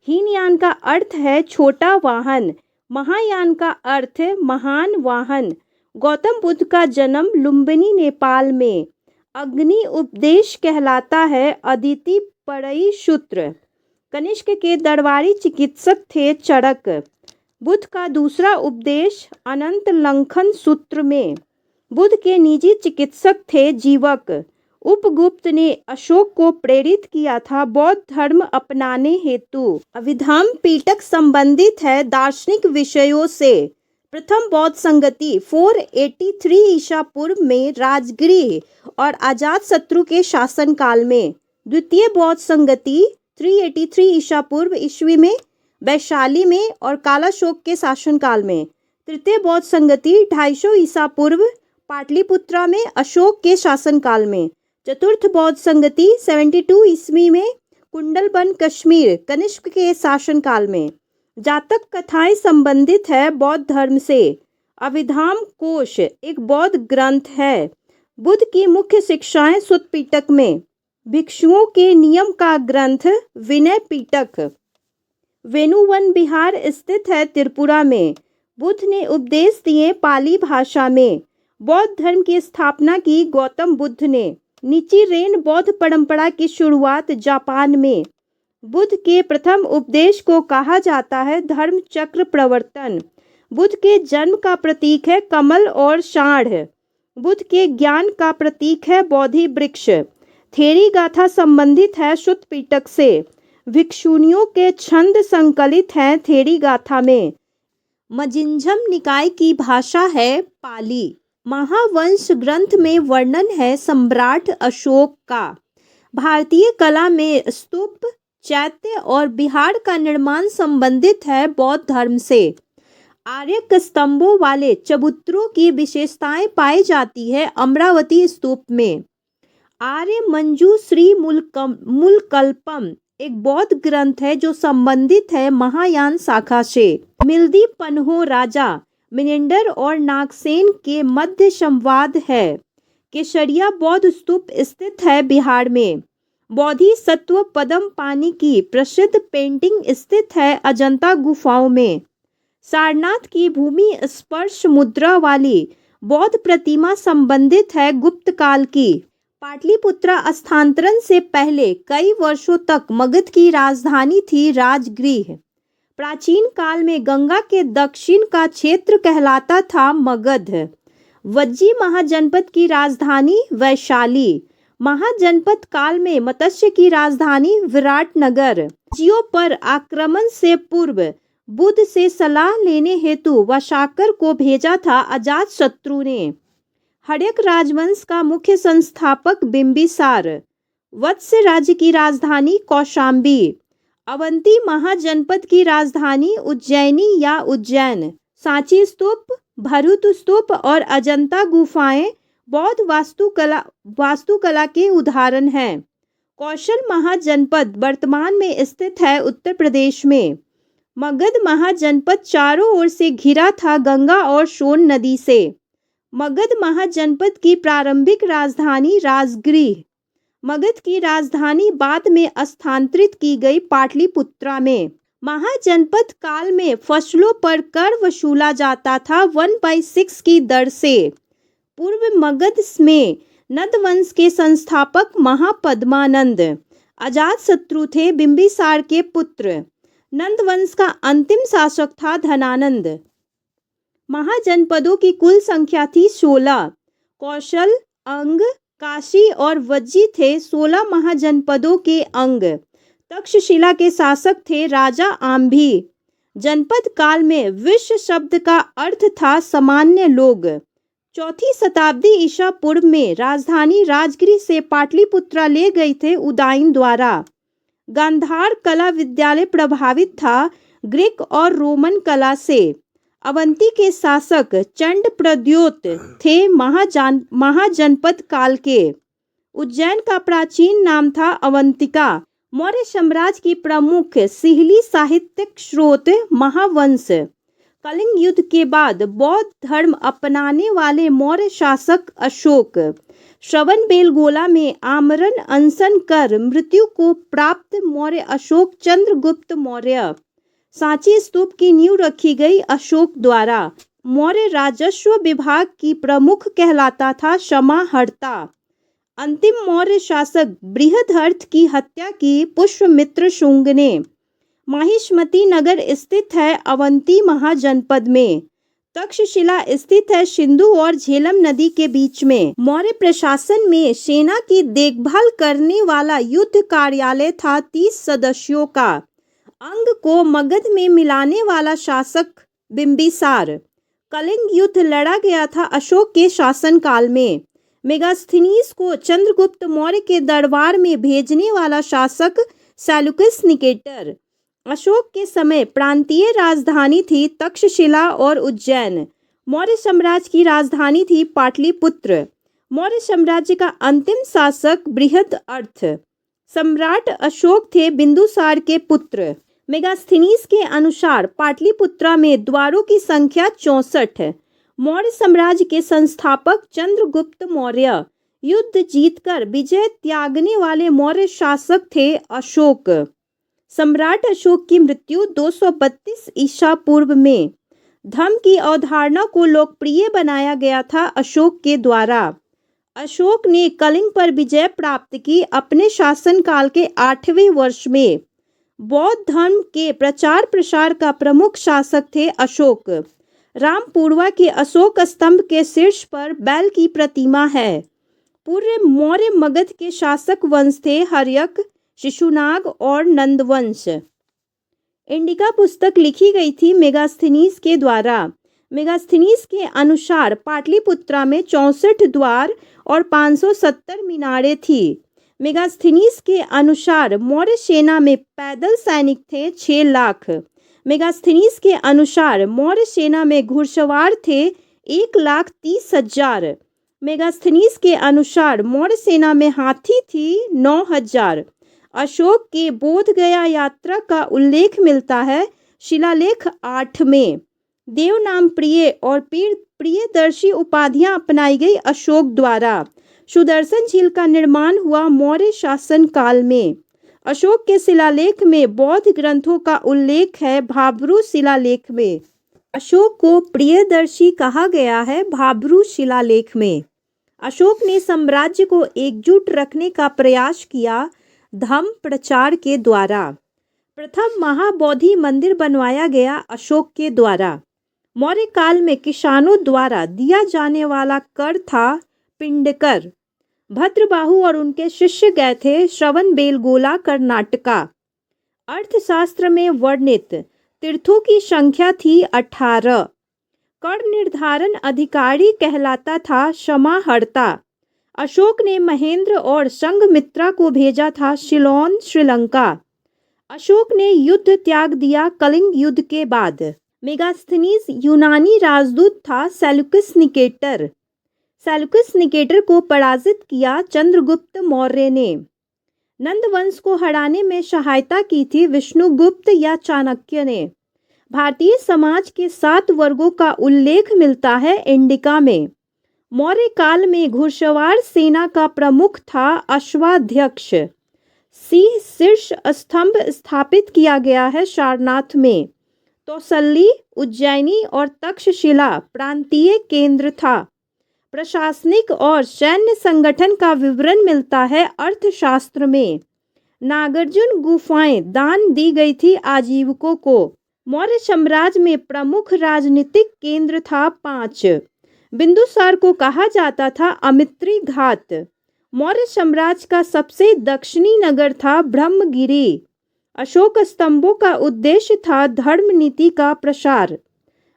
हीनयान का अर्थ है छोटा वाहन। महायान का अर्थ है महान वाहन। गौतम बुद्ध का जन्म लुम्बिनी नेपाल में। अग्नि उपदेश कहलाता है अदिति परई सूत्र। कनिष्क के दरबारी चिकित्सक थे चरक। बुद्ध का दूसरा उपदेश अनंत लंघन सूत्र में। बुद्ध के निजी चिकित्सक थे जीवक। उपगुप्त ने अशोक को प्रेरित किया था बौद्ध धर्म अपनाने हेतु। अभिधम्म पिटक संबंधित है दार्शनिक विषयों से। प्रथम बौद्ध संगति 483 ईसा पूर्व में राजगृह और अजातशत्रु के शासनकाल में। द्वितीय बौद्ध संगति 383 ईसा पूर्व ईस्वी में वैशाली में और कालाशोक के शासनकाल में। तृतीय बौद्ध संगति 250 ईसा पूर्व पाटलिपुत्रा में अशोक के शासनकाल में। चतुर्थ बौद्ध संगति 72 ईस्वी में कुंडलबन कश्मीर कनिष्क के शासनकाल में। जातक कथाएं संबंधित है बौद्ध धर्म से। अभिधाम कोश एक बौद्ध ग्रंथ है। बुद्ध की मुख्य शिक्षाएं सुत्त पिटक में। भिक्षुओं के नियम का ग्रंथ विनय पिटक। वेणुवन विहार स्थित है त्रिपुरा में। बुद्ध ने उपदेश दिए पाली भाषा में। बौद्ध धर्म की स्थापना की गौतम बुद्ध ने। निचिरेन बौद्ध परंपरा की शुरुआत जापान में। बुद्ध के प्रथम उपदेश को कहा जाता है धर्म चक्र प्रवर्तन। बुद्ध के जन्म का प्रतीक है कमल और साढ़। बुद्ध के ज्ञान का प्रतीक है बोधि वृक्ष। थेरी गाथा संबंधित है सुत्त पिटक से। भिक्षुणियों के छंद संकलित हैं थेरी गाथा में। मजिंझम निकाय की भाषा है पाली। महावंश ग्रंथ में वर्णन है सम्राट अशोक का। भारतीय कला में स्तूप चैत्य और विहार का निर्माण संबंधित है बौद्ध धर्म से। आर्यक स्तंभों वाले चबूतरों की विशेषताएं पाई जाती है अमरावती स्तूप में। आर्य मंजूश्री मूलकल्पम एक बौद्ध ग्रंथ है जो संबंधित है महायान शाखा से। मिल्दी पन्हो राजा मिनेंडर और नागसेन के मध्य संवाद है। केसरिया बौद्ध स्तूप स्थित है बिहार में। बोधिसत्व पद्म पानी की प्रसिद्ध पेंटिंग स्थित है अजंता गुफाओं में। सारनाथ की भूमि स्पर्श मुद्रा वाली बौद्ध प्रतिमा संबंधित है गुप्त काल की। पाटलिपुत्र स्थानांतरण से पहले कई वर्षों तक मगध की राजधानी थी राजगृह। प्राचीन काल में गंगा के दक्षिण का क्षेत्र कहलाता था मगध। वज्जी महाजनपद की राजधानी वैशाली। महाजनपद काल में मत्स्य की राजधानी विराटनगर। जियो पर आक्रमण से पूर्व बुद्ध से सलाह लेने हेतु वशाकर को भेजा था अजातशत्रु ने। हड़यक राजवंश का मुख्य संस्थापक बिंबिसार। वत्स राज्य की राजधानी कौशाम्बी। अवंती महाजनपद की राजधानी उज्जैनी या उज्जैन। सांची स्तूप, भरूच स्तूप और अजंता गुफाएं बौद्ध वास्तुकला के उदाहरण हैं। कौशल महाजनपद वर्तमान में स्थित है उत्तर प्रदेश में। मगध महाजनपद चारों ओर से घिरा था गंगा और सोन नदी से। मगध महाजनपद की प्रारंभिक राजधानी राजगृह। मगध की राजधानी बाद में स्थानांतरित की गई पाटलिपुत्रा में। महाजनपद काल में फसलों पर कर वसूला जाता था 1/6 की दर से। पूर्व मगध में नंद वंश के संस्थापक महापद्मानंद अजातशत्रु थे बिंबिसार के पुत्र। नंद वंश का अंतिम शासक था धनानंद। महाजनपदों की कुल संख्या थी 16। कौशल, अंग, काशी और वज्जी थे 16 महाजनपदों के अंग। तक्षशिला के शासक थे राजा आम्भी। जनपद काल में विश्व शब्द का अर्थ था सामान्य लोग। 4वीं शताब्दी ईसा पूर्व में राजधानी राजगृह से पाटलिपुत्रा ले गए थे उदाइन द्वारा। गांधार कला विद्यालय प्रभावित था ग्रीक और रोमन कला से। अवंती के शासक चंड प्रद्योत थे महाजनपद काल के। उज्जैन का प्राचीन नाम था अवंतिका। मौर्य साम्राज्य की प्रमुख सिहली साहित्यिक स्रोत महावंश। कलिंग युद्ध के बाद बौद्ध धर्म अपनाने वाले मौर्य शासक अशोक श्रवणबेलगोला में आमरण अनशन कर मृत्यु को प्राप्त मौर्य अशोक चंद्रगुप्त मौर्य। सांची स्तूप की नींव रखी गई अशोक द्वारा। मौर्य राजस्व विभाग की प्रमुख कहलाता था समाहर्ता। अंतिम मौर्य शासक बृहदर्थ की हत्या की पुष्यमित्र शुंग ने। माहिष्मती नगर स्थित है अवंती महाजनपद में। तक्षशिला स्थित है सिंधु और झेलम नदी के बीच में। मौर्य प्रशासन में सेना की देखभाल करने वाला युद्ध कार्यालय था 30 सदस्यों का। अंग को मगध में मिलाने वाला शासक बिंबिसार। कलिंग युद्ध लड़ा गया था अशोक के शासनकाल में। मेगास्थनीज को चंद्रगुप्त मौर्य के दरबार में भेजने वाला शासक सेल्यूकस निकेटर। अशोक के समय प्रांतीय राजधानी थी तक्षशिला और उज्जैन। मौर्य साम्राज्य की राजधानी थी पाटलिपुत्र। मौर्य साम्राज्य का अंतिम शासक बृहदर्थ। सम्राट अशोक थे बिंदुसार के पुत्र। मेगास्थनीज के अनुसार पाटलिपुत्रा में द्वारों की संख्या 64। मौर्य साम्राज्य के संस्थापक चंद्रगुप्त मौर्य। युद्ध जीतकर विजय त्यागने वाले मौर्य शासक थे अशोक। सम्राट अशोक की मृत्यु 232 ईसा पूर्व में। धर्म की अवधारणा को लोकप्रिय बनाया गया था अशोक के द्वारा। अशोक ने कलिंग पर विजय प्राप्त की। अपने शासनकाल के 8वें वर्ष में बौद्ध धर्म के प्रचार प्रसार का प्रमुख शासक थे अशोक। रामपुरवा के अशोक स्तंभ के शीर्ष पर बैल की प्रतिमा है। पूर्व मौर्य मगध के शासक वंश थे हर्यक, शिशुनाग और नंदवंश। इंडिका पुस्तक लिखी गई थी मेगास्थनीज के द्वारा। मेगास्थनीज के अनुसार पाटलिपुत्रा में 64 द्वार और 570 मीनारें थी। मेगास्थनीज के अनुसार मौर्य सेना में पैदल सैनिक थे 6 लाख। मेगास्थनीज के अनुसार मौर्य सेना में घुड़सवार थे 1,30,000। मेगास्थनीज के अनुसार मौर्य सेना में हाथी थी 9000। अशोक के बोध गया यात्रा का उल्लेख मिलता है शिलालेख 8 में। देव नाम प्रिय और प्रियदर्शी उपाधियां अपनाई गई अशोक द्वारा। सुदर्शन झील का निर्माण हुआ मौर्य शासन काल में। अशोक के शिलालेख में बौद्ध ग्रंथों का उल्लेख है भाब्रू शिलालेख में। अशोक को प्रियदर्शी कहा गया है भाब्रू शिलालेख में। अशोक ने साम्राज्य को एकजुट रखने का प्रयास किया धम्म प्रचार के द्वारा। प्रथम महाबोधि मंदिर बनवाया गया अशोक के द्वारा। मौर्य काल में किसानों द्वारा दिया जाने वाला कर था पिंडकर। भद्रबाहु और उनके शिष्य गए थे श्रवणबेलगोला कर्नाटका। अर्थशास्त्र में वर्णित तीर्थों की संख्या थी 18। कर निर्धारण अधिकारी कहलाता था समाहर्ता। अशोक ने महेंद्र और संघमित्रा को भेजा था सिलोन श्रीलंका। अशोक ने युद्ध त्याग दिया कलिंग युद्ध के बाद। मेगास्थनीज यूनानी राजदूत था सेल्यूकस निकेटर। सेल्यूकस निकेटर को पराजित किया चंद्रगुप्त मौर्य ने। नंद वंश को हराने में सहायता की थी विष्णुगुप्त या चाणक्य ने। भारतीय समाज के 7 वर्गों का उल्लेख मिलता है इंडिका में। मौर्य काल में घुड़सवार सेना का प्रमुख था अश्वाध्यक्ष। सिंह शीर्ष स्तंभ स्थापित किया गया है सारनाथ में। तौसली, उज्जैनी और तक्षशिला प्रांतीय केंद्र था। प्रशासनिक और सैन्य संगठन का विवरण मिलता है अर्थशास्त्र में। नागार्जुन गुफाएं दान दी गई थी आजीविकों को। मौर्य साम्राज्य में प्रमुख राजनीतिक केंद्र था 5। बिंदुसार को कहा जाता था अमित्री घात। मौर्य साम्राज्य का सबसे दक्षिणी नगर था ब्रह्मगिरी। अशोक स्तंभों का उद्देश्य था धर्म नीति का प्रसार।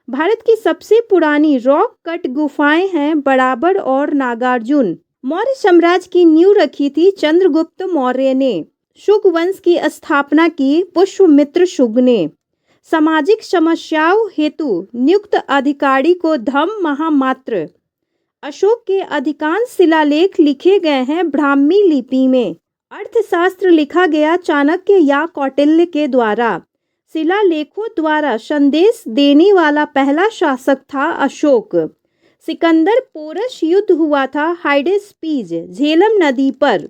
भारत की सबसे पुरानी रॉक कट गुफाएं हैं बराबर और नागार्जुन। मौर्य साम्राज्य की नींव रखी थी चंद्रगुप्त मौर्य ने। शुक वंश की स्थापना की पुष्यमित्र शुक ने। सामाजिक समस्याओं हेतु नियुक्त अधिकारी को धम्म महामात्र। अशोक के अधिकांश शिलालेख लिखे गए हैं ब्राह्मी लिपि में। अर्थशास्त्र लिखा गया चाणक्य या कौटिल्य के द्वारा। शिलालेखों द्वारा संदेश देने वाला पहला शासक था अशोक। सिकंदर पोरस युद्ध हुआ था हाइडेस्पीज झेलम नदी पर।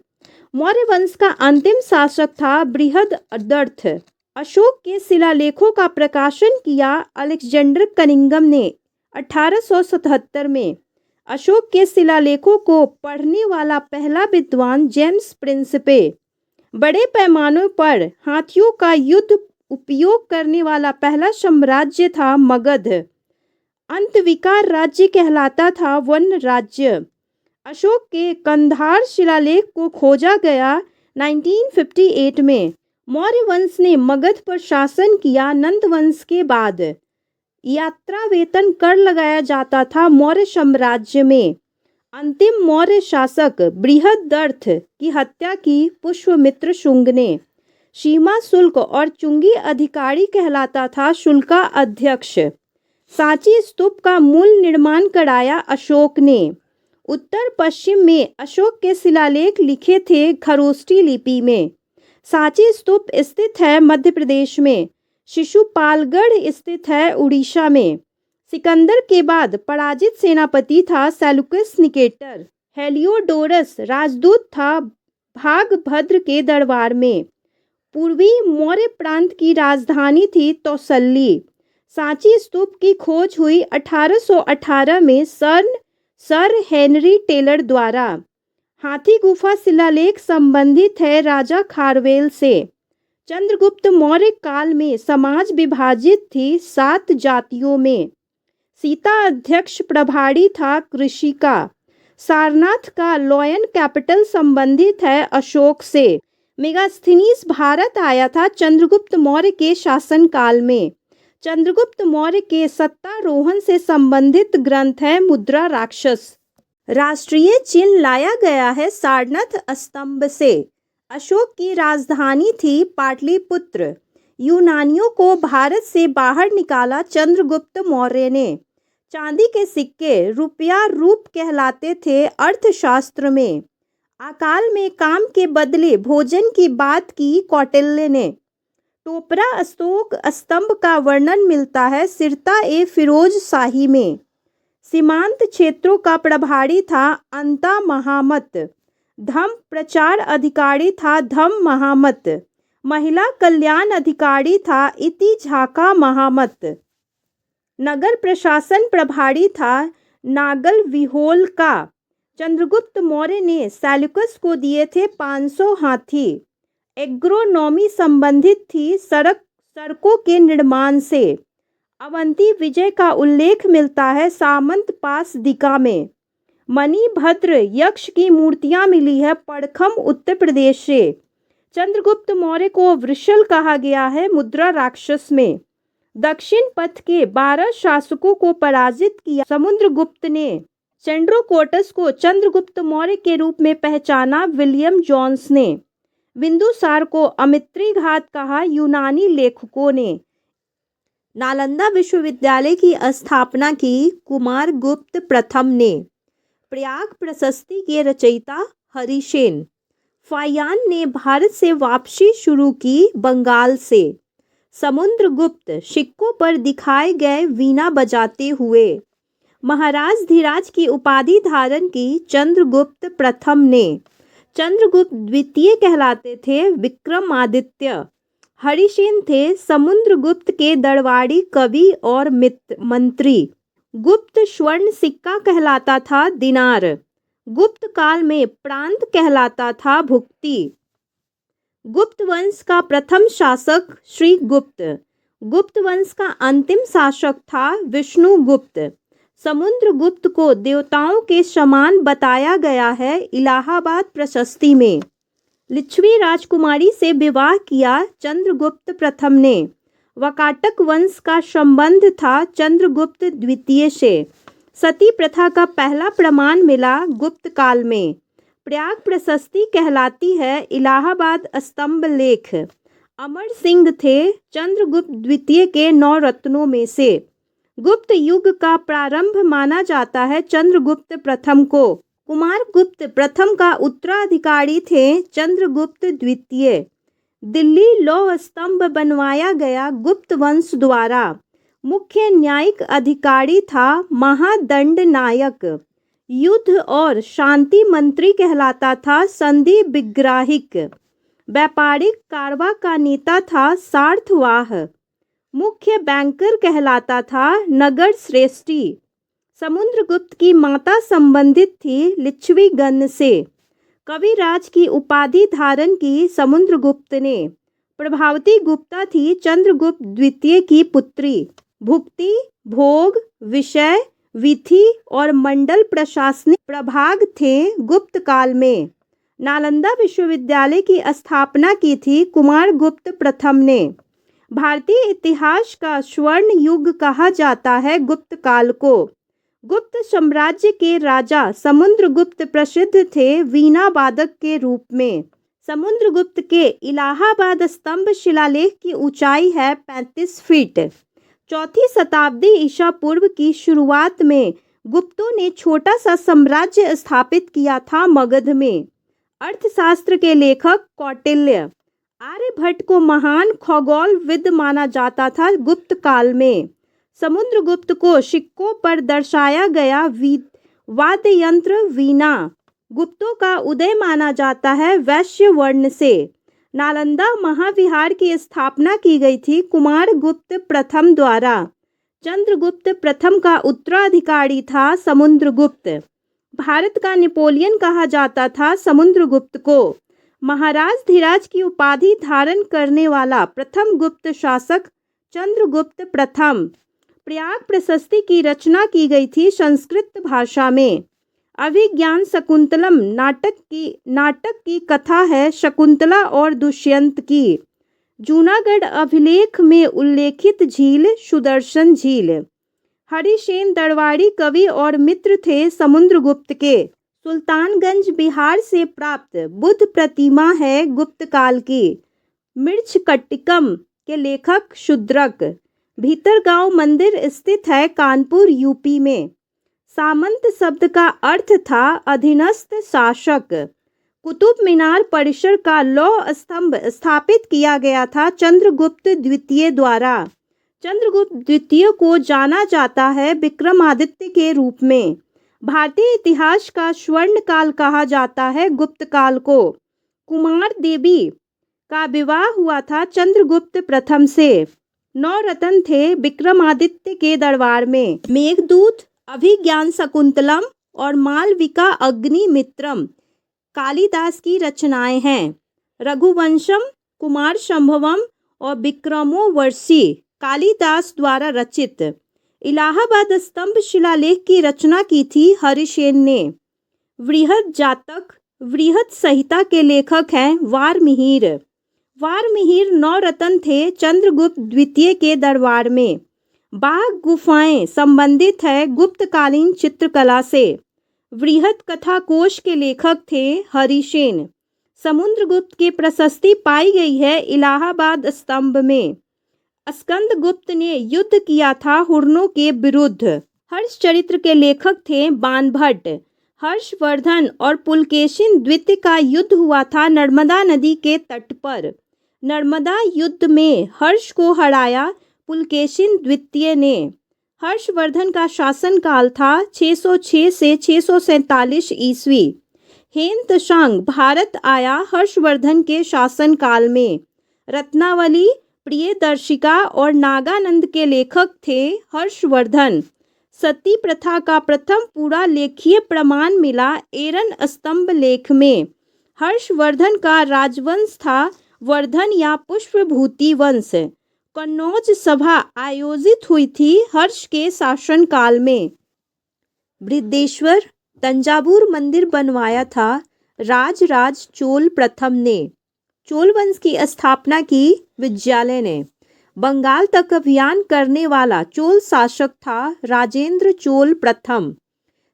मौर्य वंश का अंतिम शासक था बृहददर्थ। अशोक के शिलालेखों का प्रकाशन किया अलेक्जेंडर कनिंघम ने 1877 में। अशोक के शिलालेखों को पढ़ने वाला पहला विद्वान जेम्स प्रिंसिपे। बड़े पैमाने पर हाथियों का युद्ध उपयोग करने वाला पहला साम्राज्य था मगध। अंतविकार राज्य कहलाता था वन राज्य। अशोक के कंधार शिलालेख को खोजा गया 1958 में। मौर्य वंश ने मगध पर शासन किया। नंद वंश के बाद यात्रा वेतन कर लगाया जाता था मौर्य साम्राज्य में। अंतिम मौर्य शासक बृहददर्थ की हत्या की पुष्यमित्र शुंग ने। सीमा शुल्क और चुंगी अधिकारी कहलाता था शुल्का अध्यक्ष। सांची स्तूप का मूल निर्माण कराया अशोक ने। उत्तर पश्चिम में अशोक के शिलालेख लिखे थे खरोष्ठी लिपि में। सांची स्तूप स्थित है मध्य प्रदेश में। शिशुपालगढ़ स्थित है उड़ीसा में। सिकंदर के बाद पराजित सेनापति था सेल्यूकस निकेटर। हेलियोडोरस राजदूत था भागभद्र के दरबार में। पूर्वी मौर्य प्रांत की राजधानी थी तौसली। सांची स्तूप की खोज हुई 1818 में सर हेनरी टेलर द्वारा। हाथी गुफा शिलालेख संबंधित है राजा खारवेल से। चंद्रगुप्त मौर्य काल में समाज विभाजित थी 7 जातियों में। सीता अध्यक्ष प्रभारी था कृषि का। सारनाथ का लॉयन कैपिटल संबंधित है अशोक से। मेगास्थनीज भारत आया था चंद्रगुप्त मौर्य के शासनकाल में। चंद्रगुप्त मौर्य के सत्तारोहण से संबंधित ग्रंथ है मुद्रा राक्षस। राष्ट्रीय चिन्ह लाया गया है सारनाथ स्तंभ से। अशोक की राजधानी थी पाटलिपुत्र। यूनानियों को भारत से बाहर निकाला चंद्रगुप्त मौर्य ने। चांदी के सिक्के रुपया रूप कहलाते थे। अर्थशास्त्र में अकाल में काम के बदले भोजन की बात की कौटिल्य ने। टोपरा अशोक स्तंभ का वर्णन मिलता है सिरता ए फिरोज शाही में। सीमांत क्षेत्रों का प्रभारी था अंता महामत। धम्म प्रचार अधिकारी था धम्म महामत। महिला कल्याण अधिकारी था इति झाका महामत। नगर प्रशासन प्रभारी था नागल विहोल का। चंद्रगुप्त मौर्य ने सेल्यूकस को दिए थे 500 हाथी। एग्रोनॉमी संबंधित थी सड़कों के निर्माण से। अवंती विजय का उल्लेख मिलता है सामंत पास दिका में। मणिभद्र यक्ष की मूर्तियां मिली है पड़खम उत्तर प्रदेश से। चंद्रगुप्त मौर्य को वृषल कहा गया है मुद्रा राक्षस में। दक्षिण पथ के 12 शासकों को पराजित किया समुद्रगुप्त ने। चंद्रोकोटस को चंद्रगुप्त मौर्य के रूप में पहचाना विलियम जोन्स ने। बिंदुसार को अमित्री घात कहा यूनानी लेखकों ने। नालंदा विश्वविद्यालय की स्थापना की कुमारगुप्त प्रथम ने। प्रयाग प्रशस्ति के रचयिता हरिसेन। फायान ने भारत से वापसी शुरू की बंगाल से। समुद्रगुप्त सिक्कों पर दिखाए गए वीणा बजाते हुए। महाराज धीराज की उपाधि धारण की चंद्रगुप्त प्रथम ने। चंद्रगुप्त द्वितीय कहलाते थे विक्रमादित्य। हरिसेन थे समुद्रगुप्त के दरबारी कवि और मंत्री। गुप्त स्वर्ण सिक्का कहलाता था दिनार। गुप्त काल में प्रांत कहलाता था भुक्ति। गुप्त वंश का प्रथम शासक श्रीगुप्त। गुप्त वंश का अंतिम शासक था विष्णुगुप्त। समुद्रगुप्त को देवताओं के समान बताया गया है इलाहाबाद प्रशस्ति में। लिच्छवी राजकुमारी से विवाह किया चंद्रगुप्त प्रथम ने। वाकाटक वंश का संबंध था चंद्रगुप्त द्वितीय से। सती प्रथा का पहला प्रमाण मिला गुप्त काल में। प्रयाग प्रशस्ति कहलाती है इलाहाबाद स्तंभ लेख। अमर सिंह थे चंद्रगुप्त द्वितीय के 9 रत्नों में से। गुप्त युग का प्रारंभ माना जाता है चंद्रगुप्त प्रथम को। कुमारगुप्त प्रथम का उत्तराधिकारी थे चंद्रगुप्त द्वितीय। दिल्ली लौह स्तंभ बनवाया गया गुप्त वंश द्वारा। मुख्य न्यायिक अधिकारी था महादंड नायक। युद्ध और शांति मंत्री कहलाता था संधि विग्राहिक। व्यापारिक कारवा का नेता था सार्थवाह। मुख्य बैंकर कहलाता था नगर श्रेष्ठी। समुद्रगुप्त की माता संबंधित थी लिच्छवी गण से। कविराज की उपाधि धारण की समुद्रगुप्त ने। प्रभावती गुप्ता थी चंद्रगुप्त द्वितीय की पुत्री। भुक्ति, भोग, विषय, विधि और मंडल प्रशासनिक प्रभाग थे गुप्त काल में। नालंदा विश्वविद्यालय की स्थापना की थी कुमारगुप्त प्रथम ने। भारतीय इतिहास का स्वर्ण युग कहा जाता है गुप्त काल को। गुप्त साम्राज्य के राजा समुद्रगुप्त प्रसिद्ध थे वीणा वादक के रूप में। समुद्रगुप्त के इलाहाबाद स्तंभ शिलालेख की ऊंचाई है 35 फीट। 4वीं शताब्दी ईसा पूर्व की शुरुआत में गुप्तों ने छोटा सा साम्राज्य स्थापित किया था मगध में। अर्थशास्त्र के लेखक कौटिल्य। आर्यभट्ट को महान खगोलविद माना जाता था गुप्त काल में। समुद्रगुप्त को सिक्कों पर दर्शाया गया वाद्य यंत्र वीणा। गुप्तों का उदय माना जाता है वैश्य वर्ण से। नालंदा महाविहार की स्थापना की गई थी कुमारगुप्त प्रथम द्वारा। चंद्रगुप्त प्रथम का उत्तराधिकारी था समुद्रगुप्त। भारत का नेपोलियन कहा जाता था समुद्रगुप्त को। महाराज धीराज की उपाधि धारण करने वाला प्रथम गुप्त शासक चंद्रगुप्त प्रथम। प्रयाग प्रशस्ति की रचना की गई थी संस्कृत भाषा में। अभिज्ञान शकुंतलम नाटक की कथा है शकुंतला और दुष्यंत की। जूनागढ़ अभिलेख में उल्लेखित झील सुदर्शन झील। हरिसेन दरबारी कवि और मित्र थे समुद्रगुप्त के। सुल्तानगंज बिहार से प्राप्त बुद्ध प्रतिमा है गुप्त काल की। मृच्छकटिकम के लेखक शूद्रक। भीतरगांव मंदिर स्थित है कानपुर यूपी में। सामंत शब्द का अर्थ था अधीनस्थ शासक। कुतुब मीनार परिसर का लौह स्तंभ स्थापित किया गया था चंद्रगुप्त द्वितीय द्वारा। चंद्रगुप्त द्वितीय को जाना जाता है विक्रमादित्य के रूप में। भारतीय इतिहास का स्वर्ण काल कहा जाता है गुप्त काल को। कुमार देवी का विवाह हुआ था चंद्रगुप्त प्रथम से। 9 रत्न थे विक्रमादित्य के दरबार में। मेघदूत, अभिज्ञान शकुंतलम और मालविका अग्निमित्रम कालिदास की रचनाएं हैं। रघुवंशम, कुमार संभवम और विक्रमोर्वशी कालिदास द्वारा रचित। इलाहाबाद स्तंभ शिलालेख की रचना की थी हरिसेन ने। वृहद जातक, वृहद संहिता के लेखक हैं वारमिहिर। वारमिहिर 9 रत्न थे चंद्रगुप्त द्वितीय के दरबार में। बाघ गुफाएं संबंधित है गुप्तकालीन चित्रकला से। वृहद कथा कोश के लेखक थे हरिसेन। समुद्रगुप्त की प्रशस्ति पाई गई है इलाहाबाद स्तंभ में। स्कंदगुप्त ने युद्ध किया था हुर्नों के विरुद्ध। हर्ष चरित्र के लेखक थे बाणभट्ट। हर्षवर्धन और पुलकेशिन द्वितीय का युद्ध हुआ था नर्मदा नदी के तट पर। नर्मदा युद्ध में हर्ष को हराया पुलकेशिन द्वितीय ने। हर्षवर्धन का शासनकाल था 606 से 647 ईस्वी। हेनत्सांग भारत आया हर्षवर्धन के शासनकाल में। रत्नावली, प्रियदर्शिका और नागानंद के लेखक थे हर्षवर्धन। सती प्रथा का प्रथम पूरा लेखीय प्रमाण मिला एरन स्तंभ लेख में। हर्षवर्धन का राजवंश था वर्धन या पुष्पभूति वंश। कन्नौज सभा आयोजित हुई थी हर्ष के शासनकाल में। बृहदेश्वर तंजावुर मंदिर बनवाया था राजराज चोल प्रथम ने। चोल वंश की स्थापना की विद्यालय ने। बंगाल तक अभियान करने वाला चोल शासक था राजेंद्र चोल प्रथम।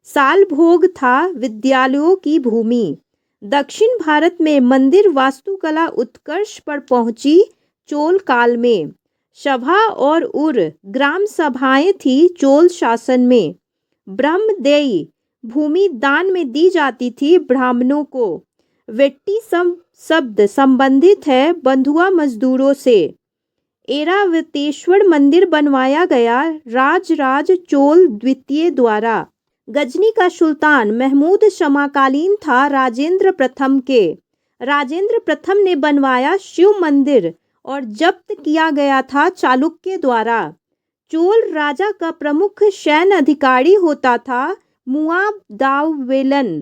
सालभोग था विद्यालयों की भूमि। दक्षिण भारत में मंदिर वास्तुकला उत्कर्ष पर पहुंची चोल काल में। सभा और उर ग्राम सभाएं थी चोल शासन में। ब्रह्मदेयी भूमि दान में दी जाती थी ब्राह्मणों को। वेट्टी शब्द संबंधित है बंधुआ मजदूरों से। ऐरावतेश्वर मंदिर बनवाया गया राजराज चोल द्वितीय द्वारा। गजनी का सुल्तान महमूद समकालीन था राजेंद्र प्रथम के। राजेंद्र प्रथम ने बनवाया शिव मंदिर और जब्त किया गया था चालुक्य द्वारा। चोल राजा का प्रमुख सैन्य अधिकारी होता था मुआवदावेलन।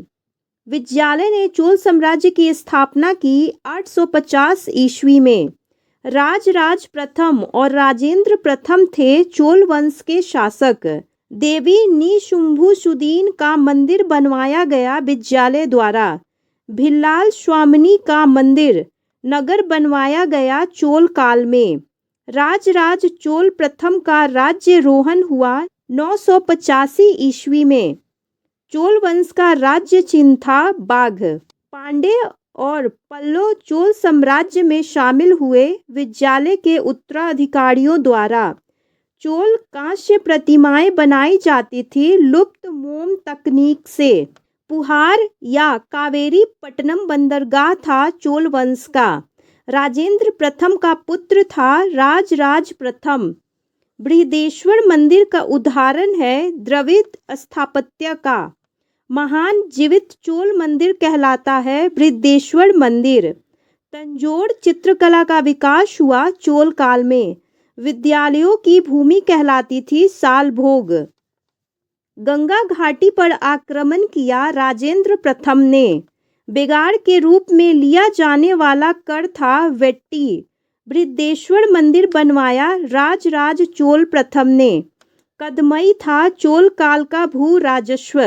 विद्यालय ने चोल साम्राज्य की स्थापना की 850 ईस्वी में। राजराज प्रथम और राजेंद्र प्रथम थे चोल वंश के शासक। देवी निशुंभुसुदीन का मंदिर बनवाया गया विद्यालय द्वारा। भिल्लाल स्वामिनी का मंदिर नगर बनवाया गया चोल काल में। राजराज चोल प्रथम का राज्यरोहण हुआ 985 ईस्वी में। चोल वंश का राज्य चिन्ह था बाघ। पांड्य और पल्लव चोल साम्राज्य में शामिल हुए विद्यालय के उत्तराधिकारियों द्वारा। चोल कांस्य प्रतिमाएं बनाई जाती थी लुप्त मोम तकनीक से। पुहार या कावेरी पट्टनम बंदरगाह था चोल वंश का। राजेंद्र प्रथम का पुत्र था राजराज प्रथम। बृहदेश्वर मंदिर का उदाहरण है द्रविड़ स्थापत्य का। महान जीवित चोल मंदिर कहलाता है बृहदेश्वर मंदिर। तंजौर चित्रकला का विकास हुआ चोल काल में। विद्यालयों की भूमि कहलाती थी सालभोग। गंगा घाटी पर आक्रमण किया राजेंद्र प्रथम ने। बिगाड़ के रूप में लिया जाने वाला कर था वेट्टी। बृहदेश्वर मंदिर बनवाया राजराज चोल प्रथम ने। कदमई था चोल काल का भू राजस्व।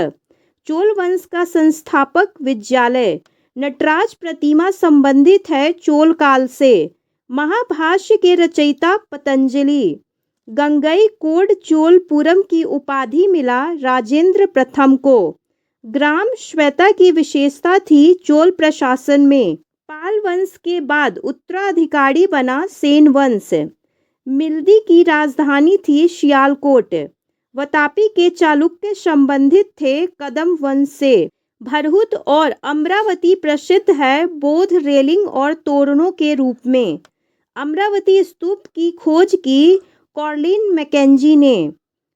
चोल वंश का संस्थापक विद्यालय। नटराज प्रतिमा संबंधित है चोल काल से। महाभाष्य के रचयिता पतंजलि। गंगईकोंड चोलपुरम की उपाधि मिला राजेंद्र प्रथम को। ग्राम श्वेता की विशेषता थी चोल प्रशासन में। पाल वंश के बाद उत्तराधिकारी बना सेन वंश। मिल्दी की राजधानी थी शियालकोट। वातापी के चालुक्य संबंधित थे कदम वंश से। भरहुत और अमरावती प्रसिद्ध है बौद्ध रेलिंग और तोरणों के रूप में। अमरावती स्तूप की खोज की कॉर्लिन मैकेंजी ने।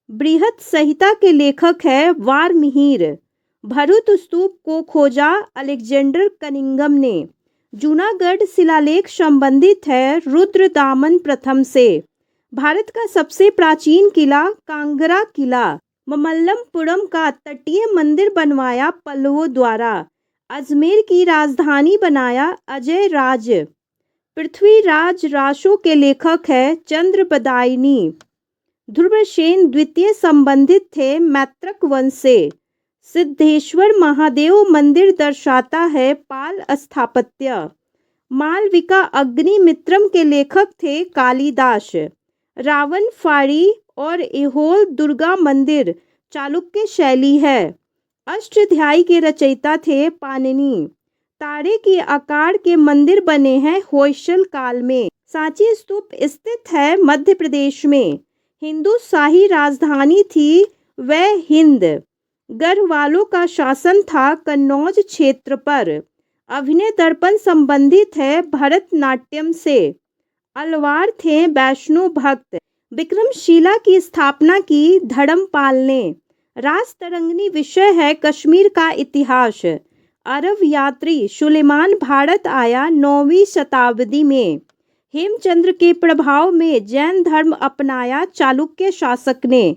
बृहत संहिता के लेखक है वारमिहिर। भरुत स्तूप को खोजा अलेक्जेंडर कनिंगम ने। जूनागढ़ शिलालेख संबंधित है रुद्रदामन प्रथम से। भारत का सबसे प्राचीन किला कांगरा किला। ममल्लपुरम का तटीय मंदिर बनवाया पल्लवों द्वारा। अजमेर की राजधानी बनाया अजय राज। पृथ्वीराज रासो के लेखक है चंद्रबदायिनी। ध्रुवसेन द्वितीय संबंधित थे मैत्रक वंश से। सिद्धेश्वर महादेव मंदिर दर्शाता है पाल स्थापत्य। मालविका अग्निमित्रम के लेखक थे कालिदास। रावण फाड़ी और ऐहोल दुर्गा मंदिर चालुक्य शैली है। अष्टाध्यायी के रचयिता थे पाणिनि। तारे के आकार के मंदिर बने हैं होयसल काल में। सांची स्तूप स्थित है मध्य प्रदेश में। हिंदू शाही राजधानी थी वह हिंद। गढ़वालों का शासन था कन्नौज क्षेत्र पर। अभिनय दर्पण संबंधित है भरतनाट्यम से। अलवार थे वैष्णो भक्त। विक्रमशिला की स्थापना की धर्मपाल ने। राजतरंगिणी विषय है कश्मीर का इतिहास। अरब यात्री सुलेमान भारत आया 9वीं शताब्दी में। हेमचंद्र के प्रभाव में जैन धर्म अपनाया चालुक्य शासक ने।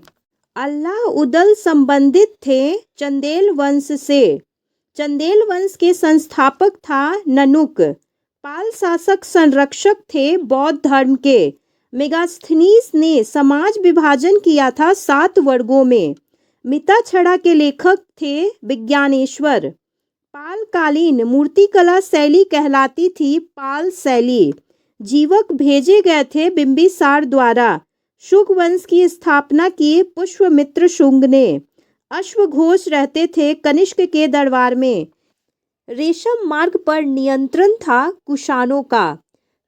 अल्लाह उदल संबंधित थे चंदेल वंश से। चंदेल वंश के संस्थापक था ननुक। पाल शासक संरक्षक थे बौद्ध धर्म के। मेगास्थनीज ने समाज विभाजन किया था 7 वर्गों में। मिताक्षरा के लेखक थे विज्ञानेश्वर। पालकालीन मूर्तिकला शैली कहलाती थी पाल शैली। जीवक भेजे गए थे बिंबिसार द्वारा। शुंग वंश की स्थापना की पुष्यमित्र शुंग ने। अश्वघोष रहते थे कनिष्क के दरबार में। रेशम मार्ग पर नियंत्रण था कुषाणों का।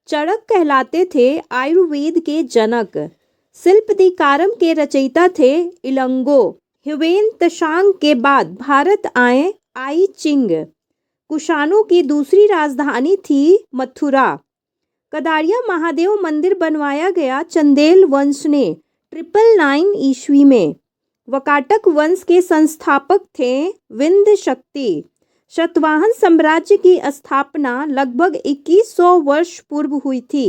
चरक कहलाते थे आयुर्वेद के जनक। शिल्पदिकारम के रचयिता थे इलंगो। ह्वेन त्सांग के बाद भारत आए आई चिंग। कुषाणों की दूसरी राजधानी थी मथुरा। कदारिया महादेव मंदिर बनवाया गया चंदेल वंश ने 999 ईस्वी में। वकाटक वंश के संस्थापक थे विंध्य शक्ति। शतवाहन साम्राज्य की स्थापना लगभग 2100 वर्ष पूर्व हुई थी।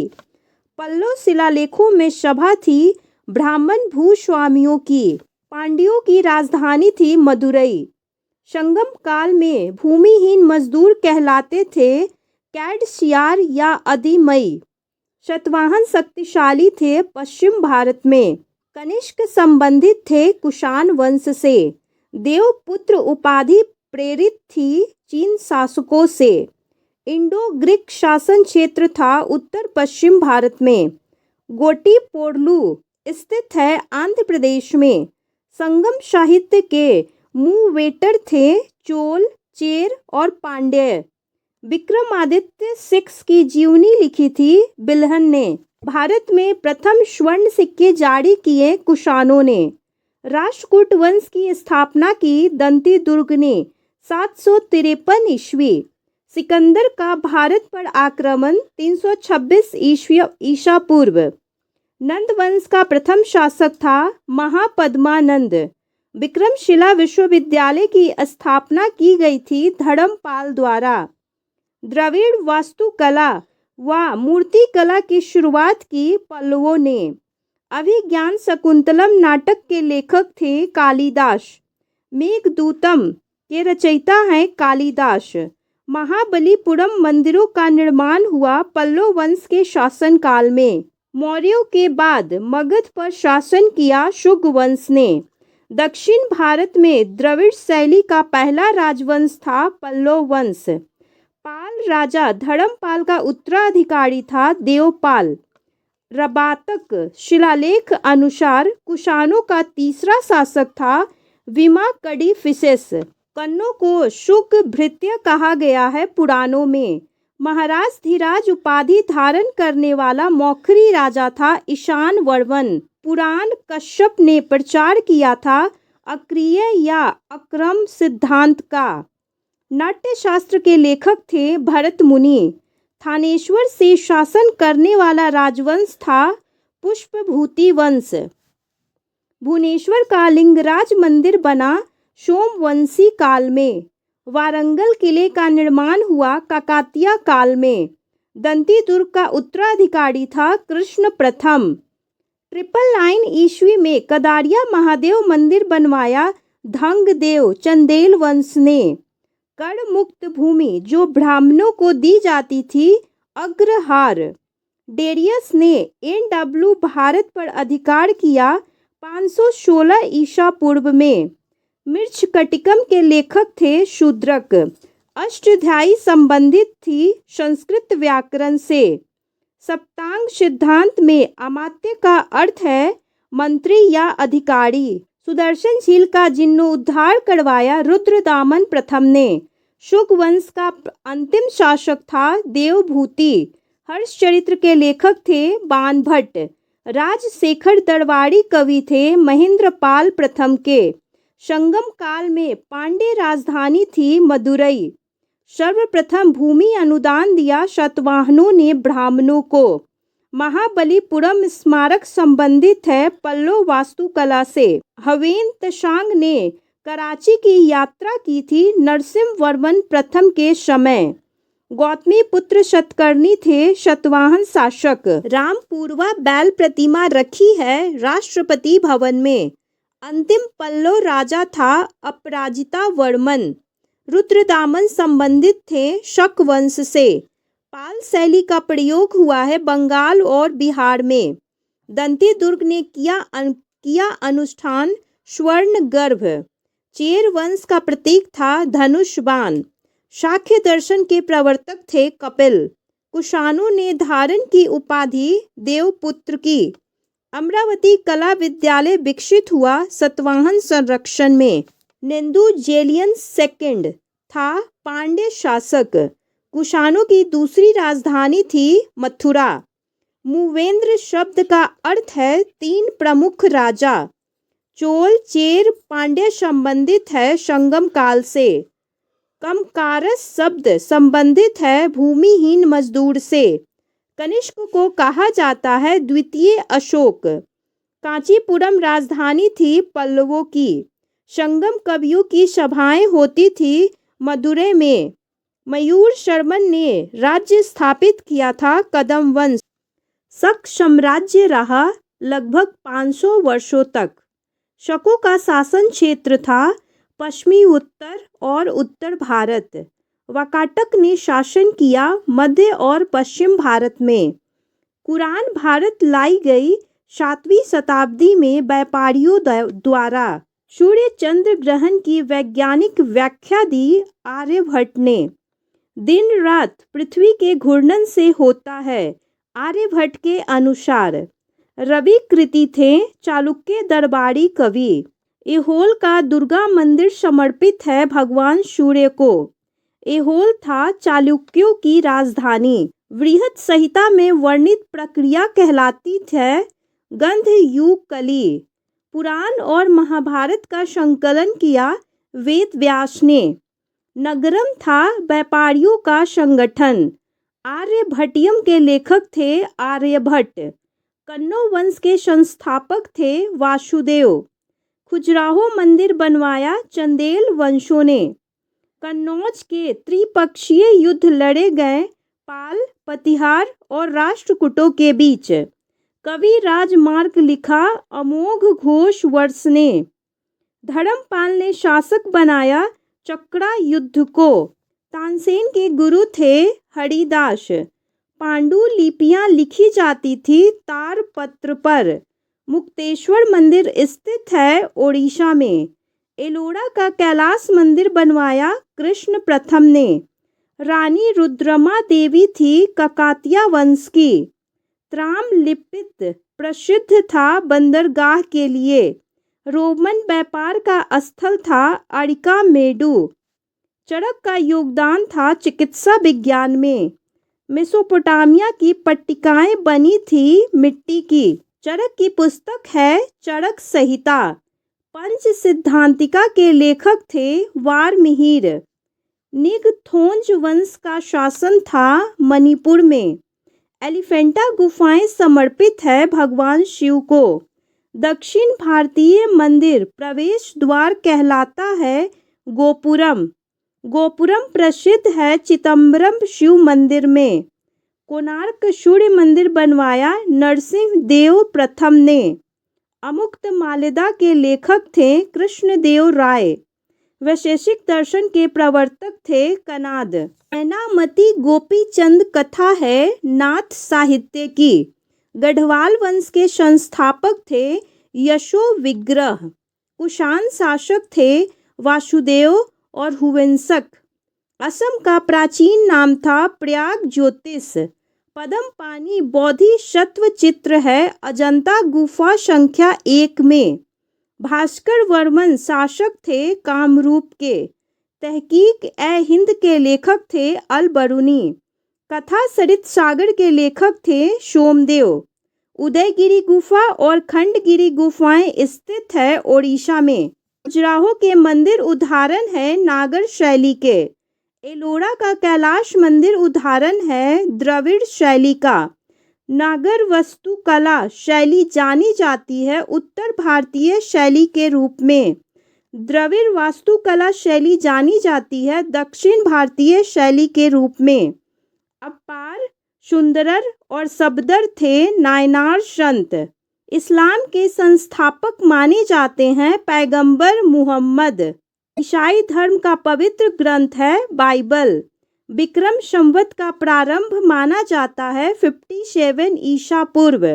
पल्लव शिलालेखों में सभा थी ब्राह्मण भूस्वामियों की। पांड्यों की राजधानी थी मदुरई। संगम काल में भूमिहीन मजदूर कहलाते थे कैडसियार या अधिमई। शतवाहन शक्तिशाली थे पश्चिम भारत में। कनिष्क संबंधित थे कुषाण वंश से। देवपुत्र उपाधि प्रेरित थी चीन शासकों से। इंडो ग्रीक शासन क्षेत्र था उत्तर पश्चिम भारत में। गोटीपोर्लू स्थित है आंध्र प्रदेश में। संगम साहित्य के मूवेटर थे चोल चेर और पांड्य। विक्रमादित्य 6 की जीवनी लिखी थी बिल्हन ने। भारत में प्रथम स्वर्ण सिक्के जारी किए कुषाणों ने। राष्ट्रकूट वंश की स्थापना की दंती दुर्ग ने 753 ईस्वी। सिकंदर का भारत पर आक्रमण 326 ईसा पूर्व। नंद वंश का प्रथम शासक था महापद्मानंद। विक्रमशिला विश्वविद्यालय की स्थापना की गई थी धर्मपाल द्वारा। द्रविड़ वास्तुकला व मूर्तिकला की शुरुआत की पल्लवों ने। अभिज्ञान शकुंतलम नाटक के लेखक थे कालिदास। मेघदूतम के रचयिता हैं कालिदास। महाबलीपुरम मंदिरों का निर्माण हुआ पल्लव वंश के शासनकाल में। मौर्यों के बाद मगध पर शासन किया शुंग वंश ने। दक्षिण भारत में द्रविड़ शैली का पहला राजवंश था पल्लव वंश। पाल राजा धर्मपाल का उत्तराधिकारी था देवपाल। रबातक शिलालेख अनुसार कुषाणों का तीसरा शासक था विमाकडी फिसेस। कन्नों को शुक भृत्य कहा गया है पुराणों में। महाराज धीराज उपाधि धारण करने वाला मौखरी राजा था ईशान वर्मन। पुराण कश्यप ने प्रचार किया था अक्रिय या अक्रम सिद्धांत का। नाट्य शास्त्र के लेखक थे भरत मुनि। थानेश्वर से शासन करने वाला राजवंश था पुष्पभूति वंश। भुवनेश्वर का लिंगराज मंदिर बना सोमवंशी काल में। वारंगल किले का निर्माण हुआ काकतीय काल में। दंती दुर्ग का उत्तराधिकारी था कृष्ण प्रथम। 999 ईस्वी में कदारिया महादेव मंदिर बनवाया धंगदेव चंदेल वंश ने। कर मुक्त भूमि जो ब्राह्मणों को दी जाती थी अग्रहार। डेरियस ने NW भारत पर अधिकार किया 516 ईसा पूर्व में। मृच्छकटिकम के लेखक थे शूद्रक। अष्टाध्यायी संबंधित थी संस्कृत व्याकरण से। सप्तांग सिद्धांत में अमात्य का अर्थ है मंत्री या अधिकारी। सुदर्शनशील का जीर्णोद्धार करवाया रुद्रदामन प्रथम ने। शुक वंश का अंतिम शासक था देवभूति। हर्षचरित्र के लेखक थे बाणभट्ट। राजशेखर दरबारी कवि थे महेंद्रपाल प्रथम के। संगम काल में पांड्य राजधानी थी मदुरई। सर्वप्रथम भूमि अनुदान दिया शतवाहनों ने ब्राह्मणों को। महाबलीपुरम स्मारक संबंधित है पल्लव वास्तुकला से। हवेन तशांग ने कराची की यात्रा की थी नरसिंहवर्मन प्रथम के समय। गौतमी पुत्र शतकर्णी थे शतवाहन शासक। रामपूर्वा बैल प्रतिमा रखी है राष्ट्रपति भवन में। अंतिम पल्लव राजा था अपराजिता वर्मन। रुद्रदामन संबंधित थे शक वंश से। पाल शैली का प्रयोग हुआ है बंगाल और बिहार में। दंती दुर्ग ने किया अनुष्ठान स्वर्ण गर्भ। चेर वंश का प्रतीक था धनुष बाण। शाक्य दर्शन के प्रवर्तक थे कपिल। कुषाणों ने धारण की उपाधि देवपुत्र की। अमरावती कला विद्यालय विकसित हुआ सतवाहन संरक्षण में। नेंदु जेलियन सेकंड था पांड्य शासक। कुषाणों की दूसरी राजधानी थी मथुरा। मूवेंद्र शब्द का अर्थ है 3 प्रमुख राजा। चोल चेर पांड्य संबंधित है संगम काल से। कमकारस शब्द संबंधित है भूमिहीन मजदूर से। कनिष्क को कहा जाता है द्वितीय अशोक। कांचीपुरम राजधानी थी पल्लवों की। संगम कवियों की सभाएं होती थी मदुरै में। मयूर शर्मन ने राज्य स्थापित किया था कदम वंश। शक साम्राज्य रहा लगभग 500 वर्षों तक। शकों का शासन क्षेत्र था पश्चिमी उत्तर और उत्तर भारत। वाकाटक ने शासन किया मध्य और पश्चिम भारत में। कुरान भारत लाई गई 7वीं शताब्दी में व्यापारियों द्वारा। सूर्य चंद्र ग्रहण की वैज्ञानिक व्याख्या दी आर्यभट्ट ने। दिन रात पृथ्वी के घूर्णन से होता है आर्यभट्ट के अनुसार। रवि कृति थे चालुक्य दरबारी कवि। ऐहोल का दुर्गा मंदिर समर्पित है भगवान सूर्य को। ऐहोल था चालुक्यों की राजधानी। बृहत संहिता में वर्णित प्रक्रिया कहलाती है गंध युग कली। पुराण और महाभारत का संकलन किया वेद व्यास ने। नगरम था व्यापारियों का संगठन। आर्यभट्टियम के लेखक थे आर्यभट्ट। कन्नौ वंश के संस्थापक थे वासुदेव। खजुराहो मंदिर बनवाया चंदेल वंशों ने। कन्नौज के त्रिपक्षीय युद्ध लड़े गए पाल पतिहार और राष्ट्रकूटों के बीच। कवि राजमार्ग लिखा अमोघ घोष वर्ष ने। धर्मपाल ने शासक बनाया चक्रा युद्ध को। तानसेन के गुरु थे हरिदास। पांडुलिपियां लिखी जाती थी तारपत्र पर। मुक्तेश्वर मंदिर स्थित है ओडिशा में। एलोरा का कैलाश मंदिर बनवाया कृष्ण प्रथम ने। रानी रुद्रमा देवी थी काकतीय वंश की। त्राम लिपित प्रसिद्ध था बंदरगाह के लिए। रोमन व्यापार का स्थल था अरिका मेडू। चरक का योगदान था चिकित्सा विज्ञान में। मेसोपोटामिया की पट्टिकाएं बनी थी मिट्टी की। चरक की पुस्तक है चरक संहिता। पंच सिद्धांतिका के लेखक थे वारमिहिर। निगथोंज वंश का शासन था मणिपुर में। एलिफेंटा गुफाएं समर्पित है भगवान शिव को। दक्षिण भारतीय मंदिर प्रवेश द्वार कहलाता है गोपुरम। गोपुरम प्रसिद्ध है चिदम्बरम शिव मंदिर में। कोणार्क सूर्य मंदिर बनवाया नरसिंह देव प्रथम ने। अमुक्त मालिदा के लेखक थे कृष्णदेव राय। वैशेषिक दर्शन के प्रवर्तक थे कनाद। ऐनामती गोपीचंद कथा है नाथ साहित्य की। गढ़वाल वंश के संस्थापक थे यशो विग्रह। कुषाण शासक थे वासुदेव और हुवेंसक। असम का प्राचीन नाम था प्रयाग ज्योतिष। पदम पानी बौद्धि शत्व चित्र है अजंता गुफा संख्या 1 में। भास्कर वर्मन शासक थे कामरूप के। तहकीक ए हिंद के लेखक थे अल बरूनी। कथा सरित सागर के लेखक थे सोमदेव। उदयगिरी गुफा और खंडगिरी गुफाएं स्थित है ओडिशा में। खजुराहो के मंदिर उदाहरण है नागर शैली के। एलोरा का कैलाश मंदिर उदाहरण है द्रविड़ शैली का। नागर वास्तुकला शैली जानी जाती है उत्तर भारतीय शैली के रूप में। द्रविड़ वास्तुकला शैली जानी जाती है दक्षिण भारतीय शैली के रूप में। अपार, सुंदरर और सबदर थे नायनार संत। इस्लाम के संस्थापक माने जाते हैं पैगंबर मुहम्मद। ईसाई धर्म का पवित्र ग्रंथ है बाइबल। विक्रम संवत का प्रारंभ माना जाता है 57 ईसा पूर्व।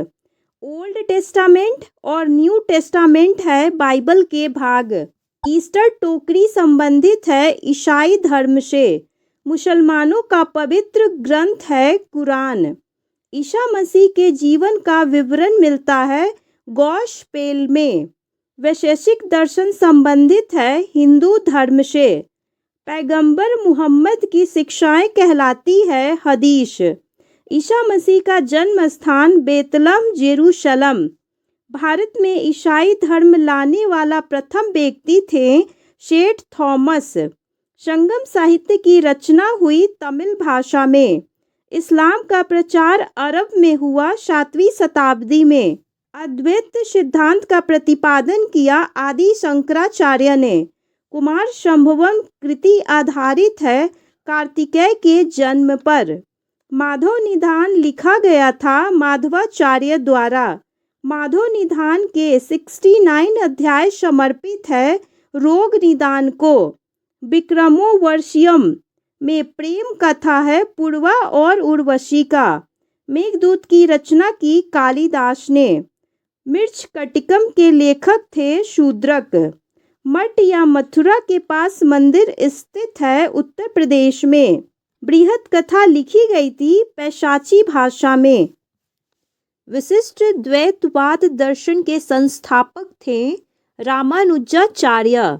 ओल्ड टेस्टामेंट और न्यू टेस्टामेंट है बाइबल के भाग। ईस्टर टोकरी संबंधित है ईसाई धर्म से। मुसलमानों का पवित्र ग्रंथ है कुरान। ईसा मसीह के जीवन का विवरण मिलता है गॉस्पेल में। वैशेषिक दर्शन संबंधित है हिंदू धर्म से। पैगंबर मुहम्मद की शिक्षाएं कहलाती है हदीस। ईसा मसीह का जन्म स्थान बेतलहम जेरूशलम। भारत में ईसाई धर्म लाने वाला प्रथम व्यक्ति थे सेठ थॉमस। संगम साहित्य की रचना हुई तमिल भाषा में। इस्लाम का प्रचार अरब में हुआ 7वीं शताब्दी में। अद्वैत सिद्धांत का प्रतिपादन किया आदि शंकराचार्य ने। कुमार संभवम कृति आधारित है कार्तिकेय के जन्म पर। माधव निधान लिखा गया था माधवाचार्य द्वारा। माधव निधान के 69 अध्याय समर्पित है रोग निदान को। विक्रमोर्वशीयम में प्रेम कथा है पूर्वा और उर्वशी का। मेघदूत की रचना की कालिदास ने। मिर्च कटिकम के लेखक थे शूद्रक। मठ या मथुरा के पास मंदिर स्थित है उत्तर प्रदेश में। बृहत कथा लिखी गई थी पैशाची भाषा में। विशिष्ट द्वैतवाद दर्शन के संस्थापक थे रामानुजाचार्य।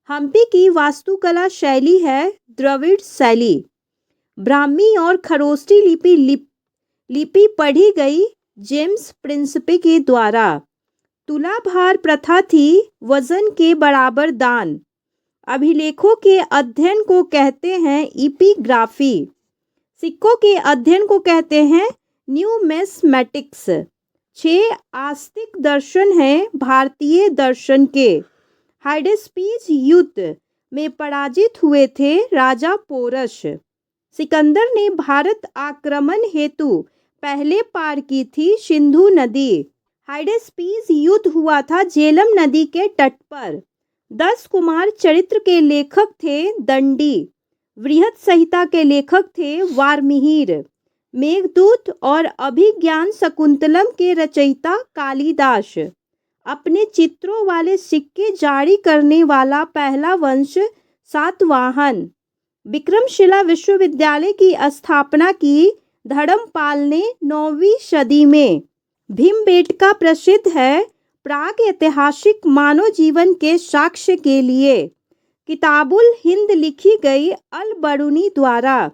हम्पी की वास्तुकला शैली है द्रविड़ शैली। ब्राह्मी और खरोष्टी लिपि पढ़ी गई जेम्स प्रिंसिपी के द्वारा। तुलाभार प्रथा थी वजन के बराबर दान। अभिलेखों के अध्ययन को कहते हैं इपिग्राफी। सिक्कों के अध्ययन को कहते हैं न्यूमिस्मेटिक्स। 6 आस्तिक दर्शन हैं भारतीय दर्शन के। हाइडेस्पीज युद्ध में पराजित हुए थे राजा पोरस। सिकंदर ने भारत आक्रमण हेतु पहले पार की थी सिंधु नदी। हाइडेस्पीज युद्ध हुआ था झेलम नदी के तट पर। 10 कुमार चरित्र के लेखक थे दंडी। बृहत संहिता के लेखक थे वारमिहिर। मेघदूत और अभिज्ञान शकुंतलम के रचयिता कालिदास। अपने चित्रों वाले सिक्के जारी करने वाला पहला वंश सातवाहन। विक्रमशिला विश्वविद्यालय की स्थापना की धर्मपाल ने 9वीं सदी में। भीमबेटका प्रसिद्ध है प्राग ऐतिहासिक मानव जीवन के साक्ष्य के लिए। किताबुल हिंद लिखी गई अल बरूनी द्वारा।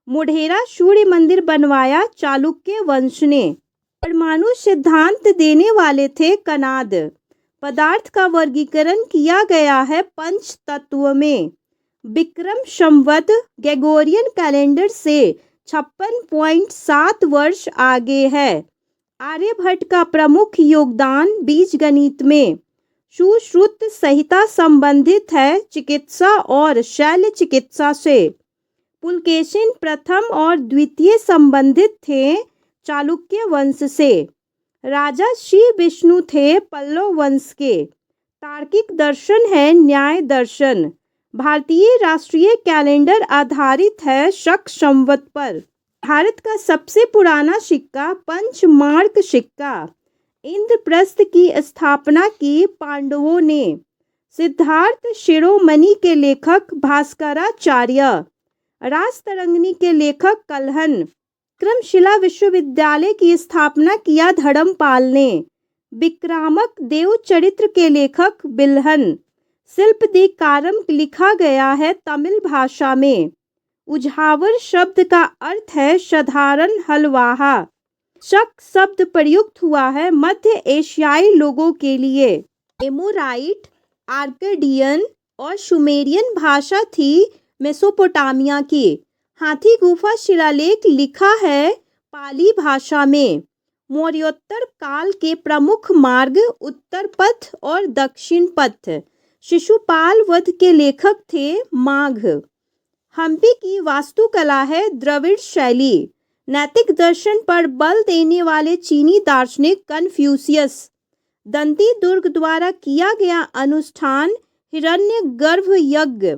मोढेरा सूर्य मंदिर बनवाया चालुक्य वंश ने। परमाणु सिद्धांत देने वाले थे कनाद। पदार्थ का वर्गीकरण किया गया है पंच तत्व में। विक्रम संवत ग्रेगोरियन कैलेंडर से 56.7 वर्ष आगे है। आर्यभट्ट का प्रमुख योगदान बीजगणित में। सुश्रुत संहिता संबंधित है चिकित्सा और शल्य चिकित्सा से। पुलकेशिन प्रथम और द्वितीय संबंधित थे चालुक्य वंश से। राजा श्री विष्णु थे पल्लव वंश के। तार्किक दर्शन है न्याय दर्शन। भारतीय राष्ट्रीय कैलेंडर आधारित है शक संवत पर। भारत का सबसे पुराना सिक्का पंचमार्क सिक्का। इंद्रप्रस्थ की स्थापना की पांडवों ने। सिद्धार्थ शिरोमणि के लेखक भास्कराचार्य। राजतरंगिणी के लेखक कल्हण। विक्रमशिला विश्वविद्यालय की स्थापना किया धर्मपाल ने। विक्रामक देव चरित्र के लेखक बिल्हन। शिल्पदीकारम लिखा गया है तमिल भाषा में। उझावर शब्द का अर्थ है साधारण हलवाहा। शक शब्द प्रयुक्त हुआ है मध्य एशियाई लोगों के लिए। एमोराइट, आर्कडियन और सुमेरियन भाषा थी मेसोपोटामिया की। हाथी गुफा शिलालेख लिखा है पाली भाषा में। मौर्योत्तर काल के प्रमुख मार्ग उत्तर पथ और दक्षिण पथ। शिशुपाल वध के लेखक थे माघ। हम्पी की वास्तुकला है द्रविड़ शैली। नैतिक दर्शन पर बल देने वाले चीनी दार्शनिक कन्फ्यूशियस। दंती दुर्ग द्वारा किया गया अनुष्ठान हिरण्यगर्भ यज्ञ।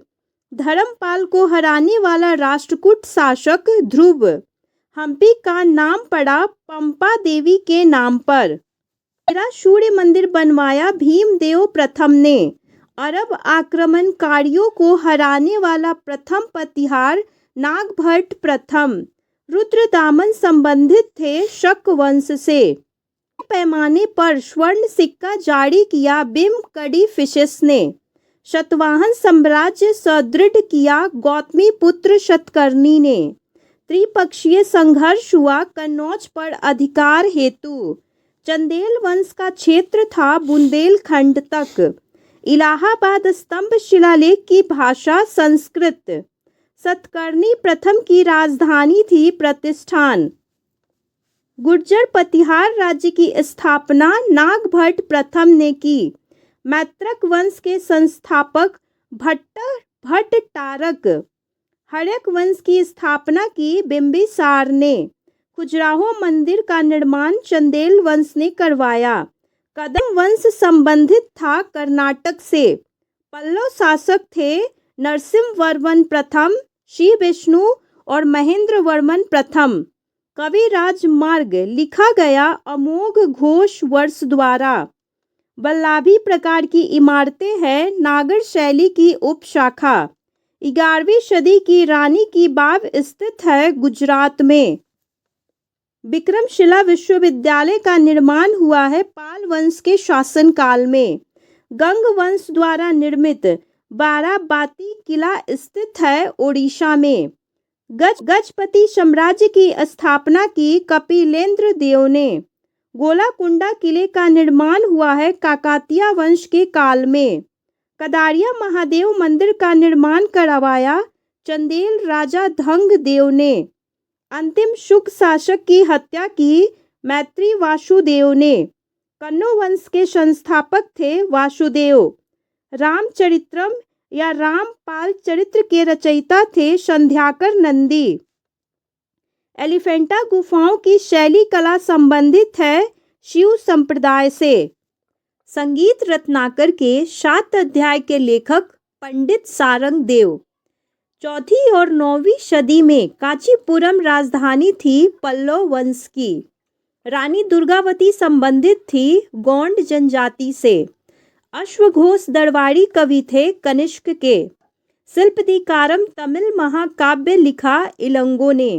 धर्मपाल को हराने वाला राष्ट्रकूट शासक ध्रुव। हम्पी का नाम पड़ा पंपा देवी के नाम पर। मेरा सूर्य मंदिर बनवाया भीमदेव प्रथम ने। अरब आक्रमणकारियों को हराने वाला प्रथम प्रतिहार नागभट्ट प्रथम। रुद्रदामन संबंधित थे शक वंश से। पैमाने पर स्वर्ण सिक्का जारी किया बिम कड़ी फिशेस ने। शतवाहन साम्राज्य सुदृढ़ किया गौतमी पुत्र शतकर्णी ने। त्रिपक्षीय संघर्ष हुआ कन्नौज पर अधिकार हेतु। चंदेल वंश का क्षेत्र था बुंदेलखंड तक। इलाहाबाद स्तंभ शिलालेख की भाषा संस्कृत। सतकर्णी प्रथम की राजधानी थी प्रतिष्ठान। गुर्जर प्रतिहार राज्य की स्थापना नागभट्ट प्रथम ने की। मैत्रक वंश के संस्थापक भट्टारक। हड़क वंश की स्थापना की बिंबिसार ने। खजुराहो मंदिर का निर्माण चंदेल वंश ने करवाया। कदम वंश संबंधित था कर्नाटक से। पल्लव शासक थे नरसिंहवर्मन प्रथम, श्री विष्णु और महेंद्र वर्मन प्रथम। कविराज मार्ग लिखा गया अमोघ घोष वर्ष द्वारा। वल्लभी प्रकार की इमारतें हैं नागर शैली की उपशाखा। 11वीं सदी की रानी की बाव स्थित है गुजरात में। विक्रमशिला विश्वविद्यालय का निर्माण हुआ है पाल वंश के शासनकाल में। गंग वंश द्वारा निर्मित बाराबाती किला स्थित है ओडिशा में। गजपति साम्राज्य की स्थापना की कपिलेंद्र देव ने। गोलाकुंडा किले का निर्माण हुआ है काकतीय वंश के काल में। कदारिया महादेव मंदिर का निर्माण करवाया चंदेल राजा धंग देव ने। अंतिम शुक शासक की हत्या की मैत्री वासुदेव ने। कन्नो वंश के संस्थापक थे वासुदेव। रामचरित्रम या रामपाल चरित्र के रचयिता थे संध्याकर नंदी। एलिफेंटा गुफाओं की शैली कला संबंधित है शिव संप्रदाय से। संगीत रत्नाकर के 7 अध्याय के लेखक पंडित सारंग देव। 4वीं और 9वीं सदी में कांचीपुरम राजधानी थी पल्लव वंश की। रानी दुर्गावती संबंधित थी गोंड जनजाति से। अश्वघोष दरबारी कवि थे कनिष्क के। शिल्पदीकारम तमिल महाकाव्य लिखा इलंगो ने।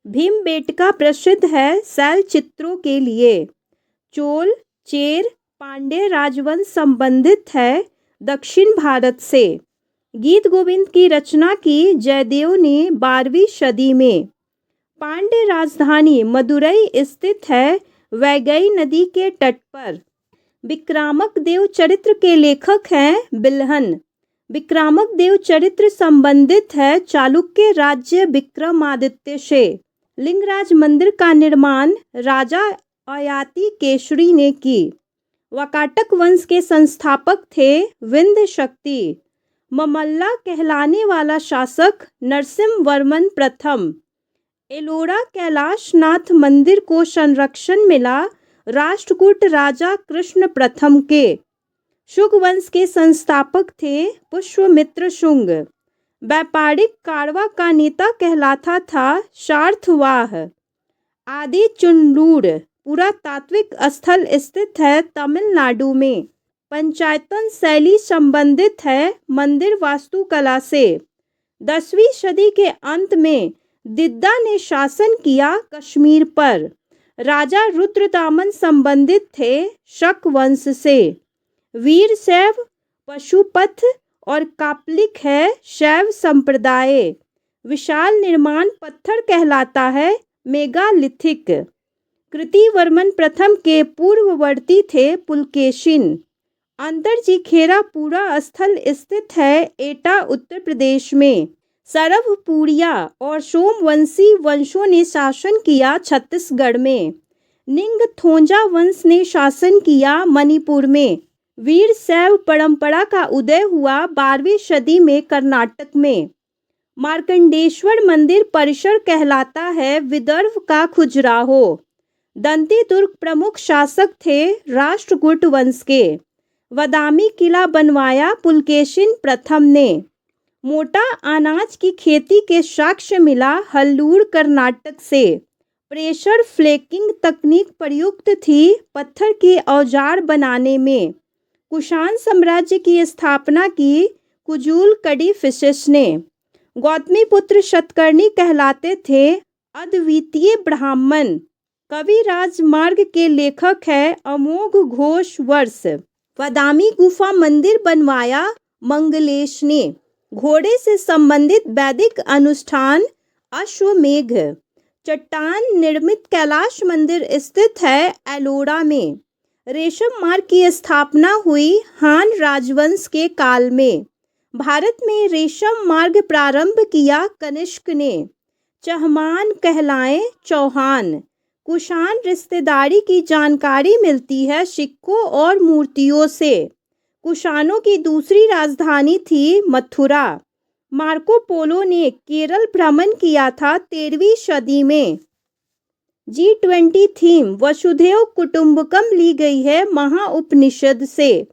भीमबेटका प्रसिद्ध है शैल चित्रों के लिए। चोल, चेर, पांड्य राजवंश संबंधित है दक्षिण भारत से। गीत गोविंद की रचना की जयदेव ने 12वीं सदी में। पांड्य राजधानी मदुरई स्थित है, वैगई नदी के तट पर। विक्रामक देव चरित्र के लेखक हैं बिल्हन। विक्रामक देव चरित्र संबंधित है चालुक्य राज्य विक्रमादित्य से। लिंगराज मंदिर का निर्माण राजा अयाती केशरी ने की। वाकाटक वंश के संस्थापक थे विंध्य शक्ति। ममल्ला कहलाने वाला शासक नरसिम्हवर्मन प्रथम। एलोरा कैलाशनाथ मंदिर को संरक्षण मिला राष्ट्रकूट राजा कृष्ण प्रथम के। शुंग वंश के संस्थापक थे पुष्यमित्र शुंग। व्यापारिक कारवा का नेता कहलाता था शार्थवाह। आदि चुंडूर पुरातात्विक स्थल स्थित है तमिलनाडु में। पंचायतन शैली संबंधित है मंदिर वास्तुकला से। 10वीं सदी के अंत में दिद्दा ने शासन किया कश्मीर पर। राजा रुद्रदामन संबंधित थे शक वंश से। वीर शैव, पशुपथ और कापलिक है शैव संप्रदाय। विशाल निर्माण पत्थर कहलाता है मेगालिथिक। कृतिवर्मन प्रथम के पूर्ववर्ती थे पुलकेशिन। अंतरजीखेरा पूरा स्थल स्थित है एटा उत्तर प्रदेश में। सरभपुरिया और सोमवंशी वंशों ने शासन किया छत्तीसगढ़ में। निंगथौजा वंश ने शासन किया मणिपुर में। वीर शैव परंपरा का उदय हुआ 12वीं सदी में कर्नाटक में। मार्कंडेश्वर मंदिर परिसर कहलाता है विदर्भ का खजुराहो। दंती दुर्ग प्रमुख शासक थे राष्ट्रकूट वंश के। बादामी किला बनवाया पुलकेशिन प्रथम ने। मोटा अनाज की खेती के साक्ष्य मिला हल्लूर कर्नाटक से। प्रेशर फ्लेकिंग तकनीक प्रयुक्त थी पत्थर के औजार बनाने में। कुषाण साम्राज्य की स्थापना की कुजूल कड़ीफिसेस ने। गौतमीपुत्र शतकर्णी कहलाते थे अद्वितीय ब्राह्मण। कवि राजमार्ग के लेखक है अमोघ घोष वर्ष। बादामी गुफा मंदिर बनवाया मंगलेश ने। घोड़े से संबंधित वैदिक अनुष्ठान अश्वमेघ। चट्टान निर्मित कैलाश मंदिर स्थित है एलोरा में। रेशम मार्ग की स्थापना हुई हान राजवंश के काल में। भारत में रेशम मार्ग प्रारंभ किया कनिष्क ने। चहमान कहलाए चौहान। कुषाण रिश्तेदारी की जानकारी मिलती है सिक्कों और मूर्तियों से। कुषाणों की दूसरी राजधानी थी मथुरा। मार्को पोलो ने केरल भ्रमण किया था 13वीं सदी में। G20 थीम वसुधैव कुटुंबकम ली गई है महाउपनिषद से।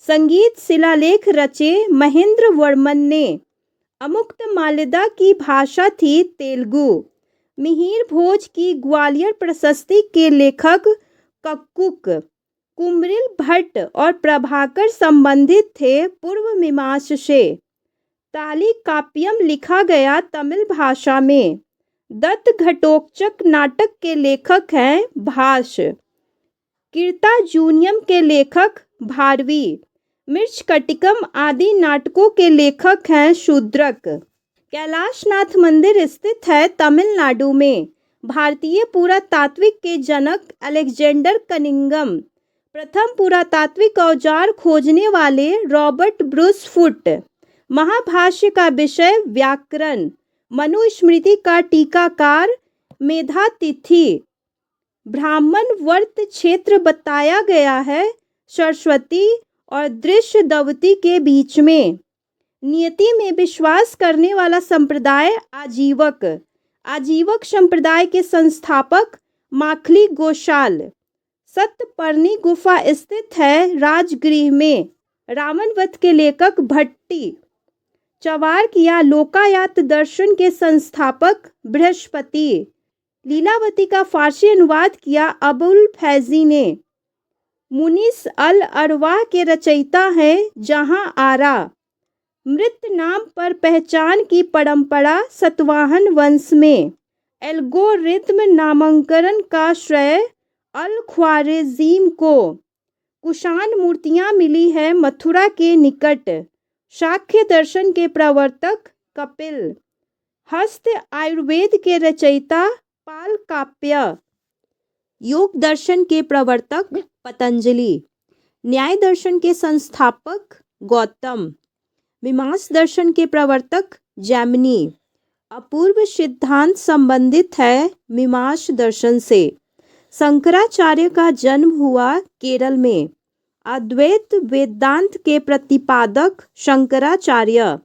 संगीत शिलालेख रचे महेंद्र वर्मन ने। अमुक्तमाल्यदा की भाषा थी तेलुगु। मिहिर भोज की ग्वालियर प्रशस्ति के लेखक कक्कुक। कुमरिल भट्ट और प्रभाकर संबंधित थे पूर्व मीमांस से। ताली काव्यम लिखा गया तमिल भाषा में। दत्त घटोत्कच नाटक के लेखक हैं भास। कीर्तार्जुनीयम के लेखक भारवी। मृच्छकटिकम आदि नाटकों के लेखक हैं शूद्रक। कैलाशनाथ मंदिर स्थित है तमिलनाडु में। भारतीय पुरातात्विक के जनक अलेक्जेंडर कनिंघम। प्रथम पुरातात्विक औजार खोजने वाले रॉबर्ट ब्रूस फुट। महाभाष्य का विषय व्याकरण। मनुस्मृति का टीकाकार मेधातिथि। ब्राह्मण वर्त क्षेत्र बताया गया है सरस्वती और दृश्यदवती के बीच में। नियति में विश्वास करने वाला संप्रदाय आजीवक। आजीवक संप्रदाय के संस्थापक माखली गोशाल। सतपर्णी गुफा स्थित है राजगृह में। रावण वध के लेखक भट्टी। चवार किया लोकायत दर्शन के संस्थापक बृहस्पति। लीलावती का फारसी अनुवाद किया अबुल फैजी ने। मुनिस अल अरवाह के रचयिता हैं जहां आरा। मृत नाम पर पहचान की परंपरा सतवाहन वंश में। एल्गोरिथम नामांकन का श्रेय अल ख्वारिज़मी को। कुषाण मूर्तियां मिली है मथुरा के निकट। शाक्य दर्शन के प्रवर्तक कपिल, हस्त आयुर्वेद के रचयिता पालकाप्य, योग दर्शन के प्रवर्तक पतंजलि, न्याय दर्शन के संस्थापक गौतम, मीमांस दर्शन के प्रवर्तक जैमिनी। अपूर्व सिद्धांत संबंधित है मीमांस दर्शन से। शंकराचार्य का जन्म हुआ केरल में। अद्वैत वेदांत के प्रतिपादक शंकराचार्य।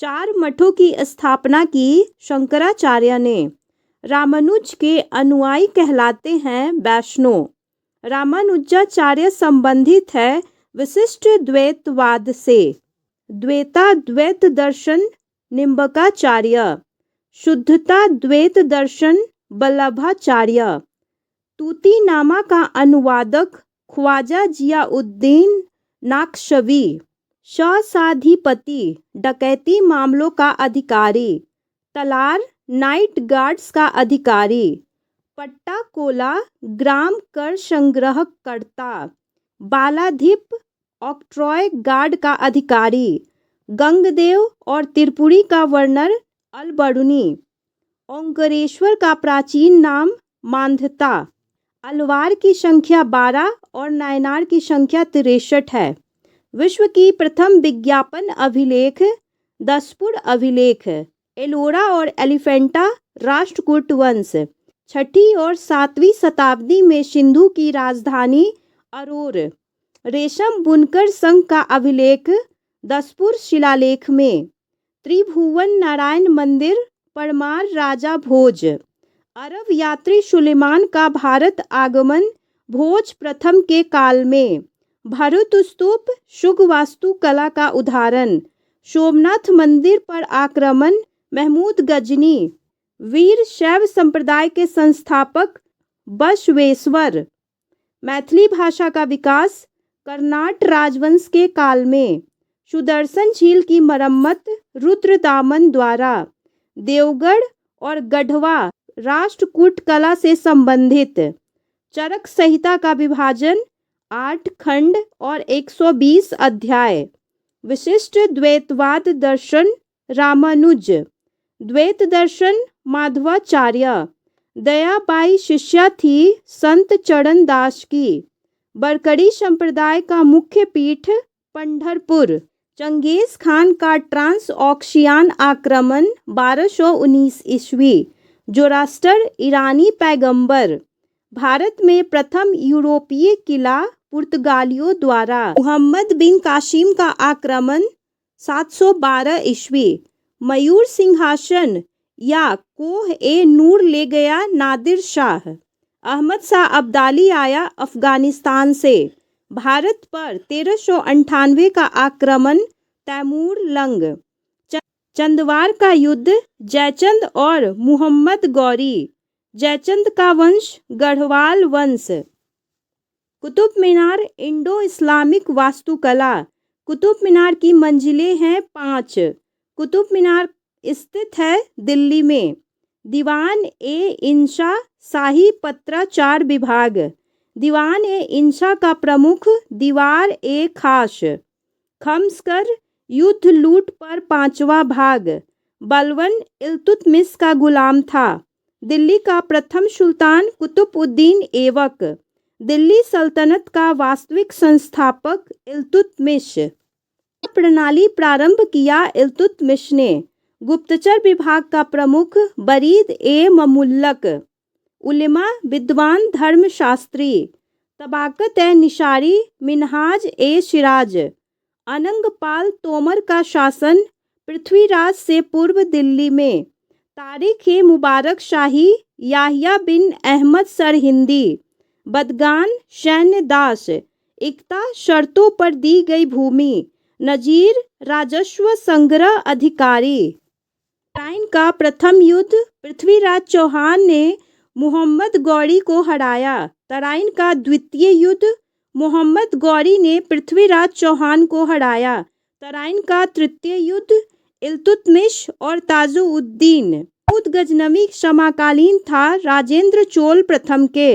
4 मठों की स्थापना की शंकराचार्य ने। रामानुज के अनुयायी कहलाते हैं वैष्णव। रामानुजाचार्य संबंधित है विशिष्ट द्वैतवाद से। द्वैताद्वैत दर्शन निम्बकाचार्य। शुद्धता द्वैत दर्शन वल्लभाचार्य। तूतीनामा का अनुवादक ख्वाजा जियाउद्दीन नाक्शवी। शसाधिपति डकैती मामलों का अधिकारी। तलार नाइट गार्ड्स का अधिकारी। पट्टा कोला ग्राम कर संग्रहकर्ता। बालाधिप ऑक्ट्रॉय गार्ड का अधिकारी। गंगदेव और त्रिपुरी का वर्णन अलबरूनी। ओंकारेश्वर का प्राचीन नाम मांधता। अलवार की संख्या 12 और नायनार की संख्या 63 है। विश्व की प्रथम विज्ञापन अभिलेख दसपुर अभिलेख। एलोरा और एलिफेंटा राष्ट्रकूट वंश। 6वीं और 7वीं शताब्दी में सिंधु की राजधानी अरोर। रेशम बुनकर संघ का अभिलेख दसपुर शिलालेख में। त्रिभुवन नारायण मंदिर परमार राजा भोज। अरब यात्री सुलेमान का भारत आगमन भोज प्रथम के काल में। भरूत स्तूप शुग वास्तुकला का उदाहरण। सोमनाथ मंदिर पर आक्रमण महमूद गजनी। वीर शैव संप्रदाय के संस्थापक बसवेश्वर। मैथिली भाषा का विकास कर्नाट राजवंश के काल में। सुदर्शन झील की मरम्मत रुद्रदामन द्वारा। देवगढ़ और गढ़वा राष्ट्रकूट कला से संबंधित। चरक संहिता का विभाजन 8 खंड और 120 अध्याय। विशिष्ट द्वैतवाद दर्शन रामानुज। द्वैत दर्शन माधवाचार्य। दयाबाई शिष्या थी संत चरण दास की। बरकड़ी संप्रदाय का मुख्य पीठ पंढरपुर। चंगेज खान का ट्रांस ऑक्शियान आक्रमण 1219 ईस्वी। जोरास्टर ईरानी पैगंबर। भारत में प्रथम यूरोपीय किला पुर्तगालियों द्वारा। मुहम्मद बिन कासिम का आक्रमण 712 ईस्वी। मयूर सिंहासन या कोह ए नूर ले गया नादिर शाह। अहमद शाह अब्दाली आया अफगानिस्तान से। भारत पर 1398 का आक्रमण तैमूर लंग। चंदवार का युद्ध जयचंद और मुहम्मद गौरी। जयचंद का वंश गढ़वाल वंश। कुतुब मीनार इंडो इस्लामिक वास्तुकला। कुतुब मीनार की मंजिलें हैं 5। कुतुब मीनार स्थित है दिल्ली में। दीवान ए इंशा शाही पत्राचार विभाग। दीवान ए इंशा का प्रमुख दीवार ए खास। खम्सकर युद्ध लूट पर 5वां भाग। बलवन इल्तुतमिश का गुलाम था। दिल्ली का प्रथम सुल्तान कुतुबउद्दीन ऐबक। दिल्ली सल्तनत का वास्तविक संस्थापक इल्तुतमिश। प्रणाली प्रारंभ किया इल्तुतमिश ने। गुप्तचर विभाग का प्रमुख बरीद ए ममुल्लक। उलेमा विद्वान धर्मशास्त्री। तबाकत ए निशारी मिनहाज ए सिराज। अनंगपाल तोमर का शासन पृथ्वीराज से पूर्व दिल्ली में। तारीख ए मुबारक शाही याहिया बिन अहमद सरहिंदी। बदगान सैन्य दास। इक्ता शर्तों पर दी गई भूमि। नजीर राजस्व संग्रह अधिकारी। तराइन का प्रथम युद्ध पृथ्वीराज चौहान ने मोहम्मद गौरी को हराया। तराइन का द्वितीय युद्ध मोहम्मद गौरी ने पृथ्वीराज चौहान को हराया। तराइन का तृतीय युद्ध इल्तुतमिश और ताजुउद्दीन। महमूद गजनवी समकालीन था राजेंद्र चोल प्रथम के।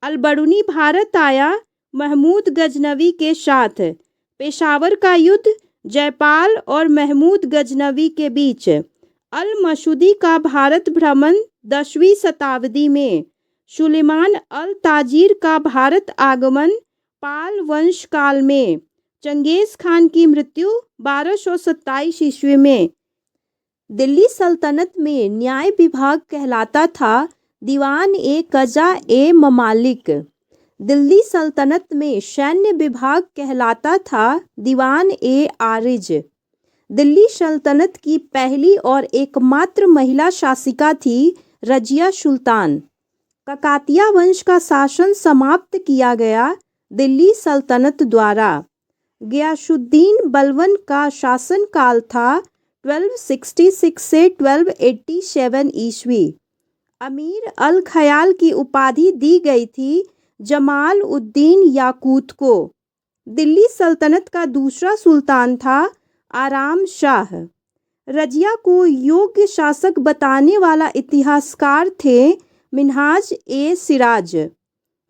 अलबरूनी भारत आया महमूद गजनवी के साथ। पेशावर का युद्ध जयपाल और महमूद गजनवी के बीच अल मसूदी का भारत भ्रमण 10वीं शताब्दी में, सुलेमान अल ताजिर का भारत आगमन पाल वंश काल में, चंगेज खान की मृत्यु 1227 ईस्वी में। दिल्ली सल्तनत में न्याय विभाग कहलाता था दीवान ए कजा ए ममालिक। दिल्ली सल्तनत में सैन्य विभाग कहलाता था दीवान ए आरिज। दिल्ली सल्तनत की पहली और एकमात्र महिला शासिका थी रजिया सुल्तान। ककातिया वंश का शासन समाप्त किया गया दिल्ली सल्तनत द्वारा। गयासुद्दीन बलबन का शासनकाल था 1266 से 1287 ईस्वी। अमीर अल खयाल की उपाधि दी गई थी जमाल उद्दीन याकूत को। दिल्ली सल्तनत का दूसरा सुल्तान था आराम शाह। रजिया को योग्य शासक बताने वाला इतिहासकार थे मिन्हाज ए सिराज।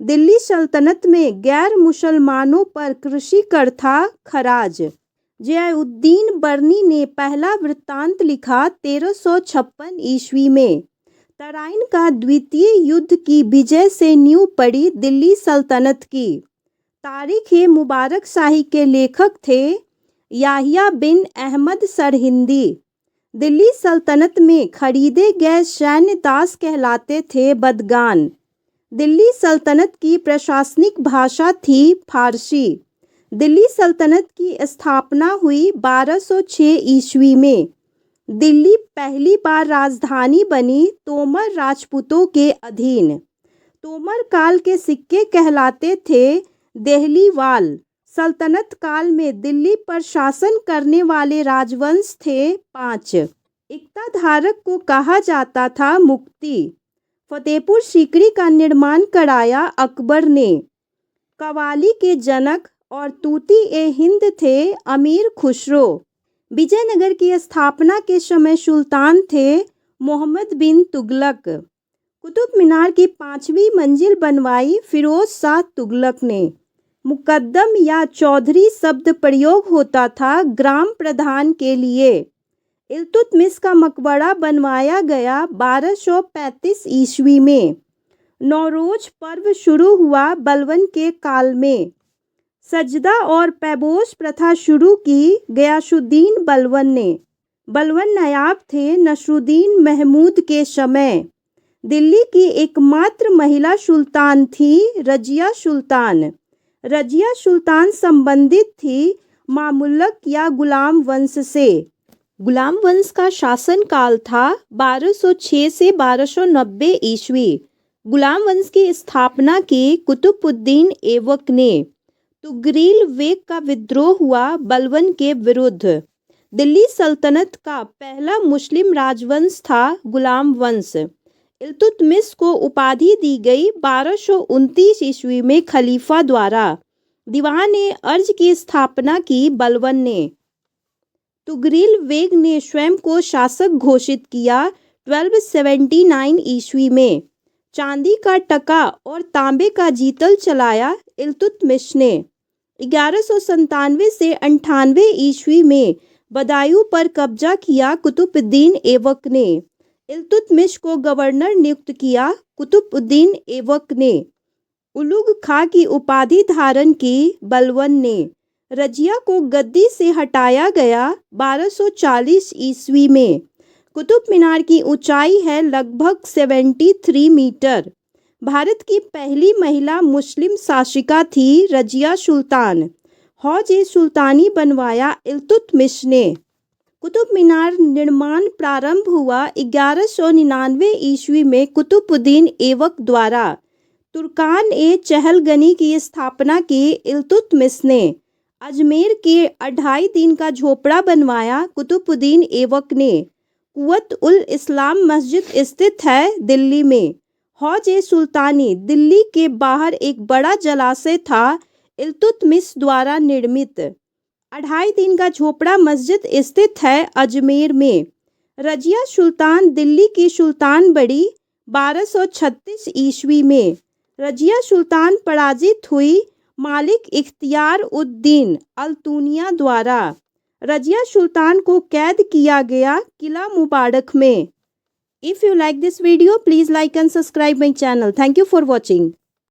दिल्ली सल्तनत में गैर मुसलमानों पर कृषि कर था खराज। ज़ियाउद्दीन बर्नी ने पहला वृत्तांत लिखा 1356 ईस्वी में। तराइन का द्वितीय युद्ध की विजय से नींव पड़ी दिल्ली सल्तनत की। तारीख़ मुबारक शाही के लेखक थे याहिया बिन अहमद सरहिंदी। दिल्ली सल्तनत में खरीदे गए सैन्य दास कहलाते थे बदगान। दिल्ली सल्तनत की प्रशासनिक भाषा थी फारसी। दिल्ली सल्तनत की स्थापना हुई 1206 ईस्वी में। दिल्ली पहली बार राजधानी बनी तोमर राजपूतों के अधीन। तोमर काल के सिक्के कहलाते थे देहलीवाल। सल्तनत काल में दिल्ली पर शासन करने वाले राजवंश थे 5। इक्ताधारक को कहा जाता था मुक्ति। फतेहपुर सीकरी का निर्माण कराया अकबर ने। कव्वाली के जनक और तूती ए हिंद थे अमीर खुसरो। विजयनगर की स्थापना के समय सुल्तान थे मोहम्मद बिन तुगलक। कुतुब मीनार की 5वीं मंजिल बनवाई फिरोज शाह तुगलक ने। मुकद्दम या चौधरी शब्द प्रयोग होता था ग्राम प्रधान के लिए। इल्तुतमिश का मकबरा बनवाया गया 1235 ईस्वी में। नौरोज पर्व शुरू हुआ बलबन के काल में। सजदा और पैबोस प्रथा शुरू की गयासुद्दीन बलबन ने। बलबन नायाब थे नसरुद्दीन महमूद के समय। दिल्ली की एकमात्र महिला सुल्तान थी रजिया सुल्तान। रजिया सुल्तान संबंधित थी मामुल्लक या गुलाम वंश से। गुलाम वंश का शासनकाल था 1206 से 1290 ईस्वी। गुलाम वंश की स्थापना की कुतुबुद्दीन ऐबक ने। तुगरील बेग का विद्रोह हुआ बलबन के विरुद्ध। दिल्ली सल्तनत का पहला मुस्लिम राजवंश था गुलाम वंश। इल्तुतमिश को उपाधि दी गई 1229 ईस्वी में खलीफा द्वारा। दीवान ए अर्ज की स्थापना की बलबन ने। तुगरील बेग ने स्वयं को शासक घोषित किया 1279 ईस्वी में। चांदी का टका और तांबे का जीतल चलाया इल्तुतमिश ने। 1197 से 98 ईस्वी में बदायूं पर कब्जा किया कुतुबुद्दीन ऐबक ने। इल्तुतमिश को गवर्नर नियुक्त किया कुतुबुद्दीन ऐबक ने। उलुग खां की उपाधि धारण की बलबन ने। रजिया को गद्दी से हटाया गया 1240 ईस्वी में। कुतुब मीनार की ऊंचाई है लगभग 73 मीटर। भारत की पहली महिला मुस्लिम शासिका थी रजिया सुल्तान। हौज-ए-सुल्तानी बनवाया इल्तुतमिश ने। कुतुब मीनार निर्माण प्रारंभ हुआ 1199 ईस्वी में कुतुबुद्दीन ऐबक द्वारा। तुर्कान ए चहलगनी की स्थापना की इल्तुतमिश ने। अजमेर के 2.5 दिन का झोपड़ा बनवाया कुतुबुद्दीन ऐबक ने। कुव्वत उल इस्लाम मस्जिद स्थित है दिल्ली में। हौज-ए-सुल्तानी दिल्ली के बाहर एक बड़ा जलाशय था इल्तुतमिश द्वारा निर्मित। 2.5 दिन का झोपड़ा मस्जिद स्थित है अजमेर में। रजिया सुल्तान दिल्ली की सुल्तान बड़ी 1236 ईस्वी में। रजिया सुल्तान पराजित हुई मालिक इख्तियार उद दीन अल्तुनिया द्वारा। रजिया सुल्तान को कैद किया गया किला मुबारक में। If you like this video, please like and subscribe my channel. Thank you for watching.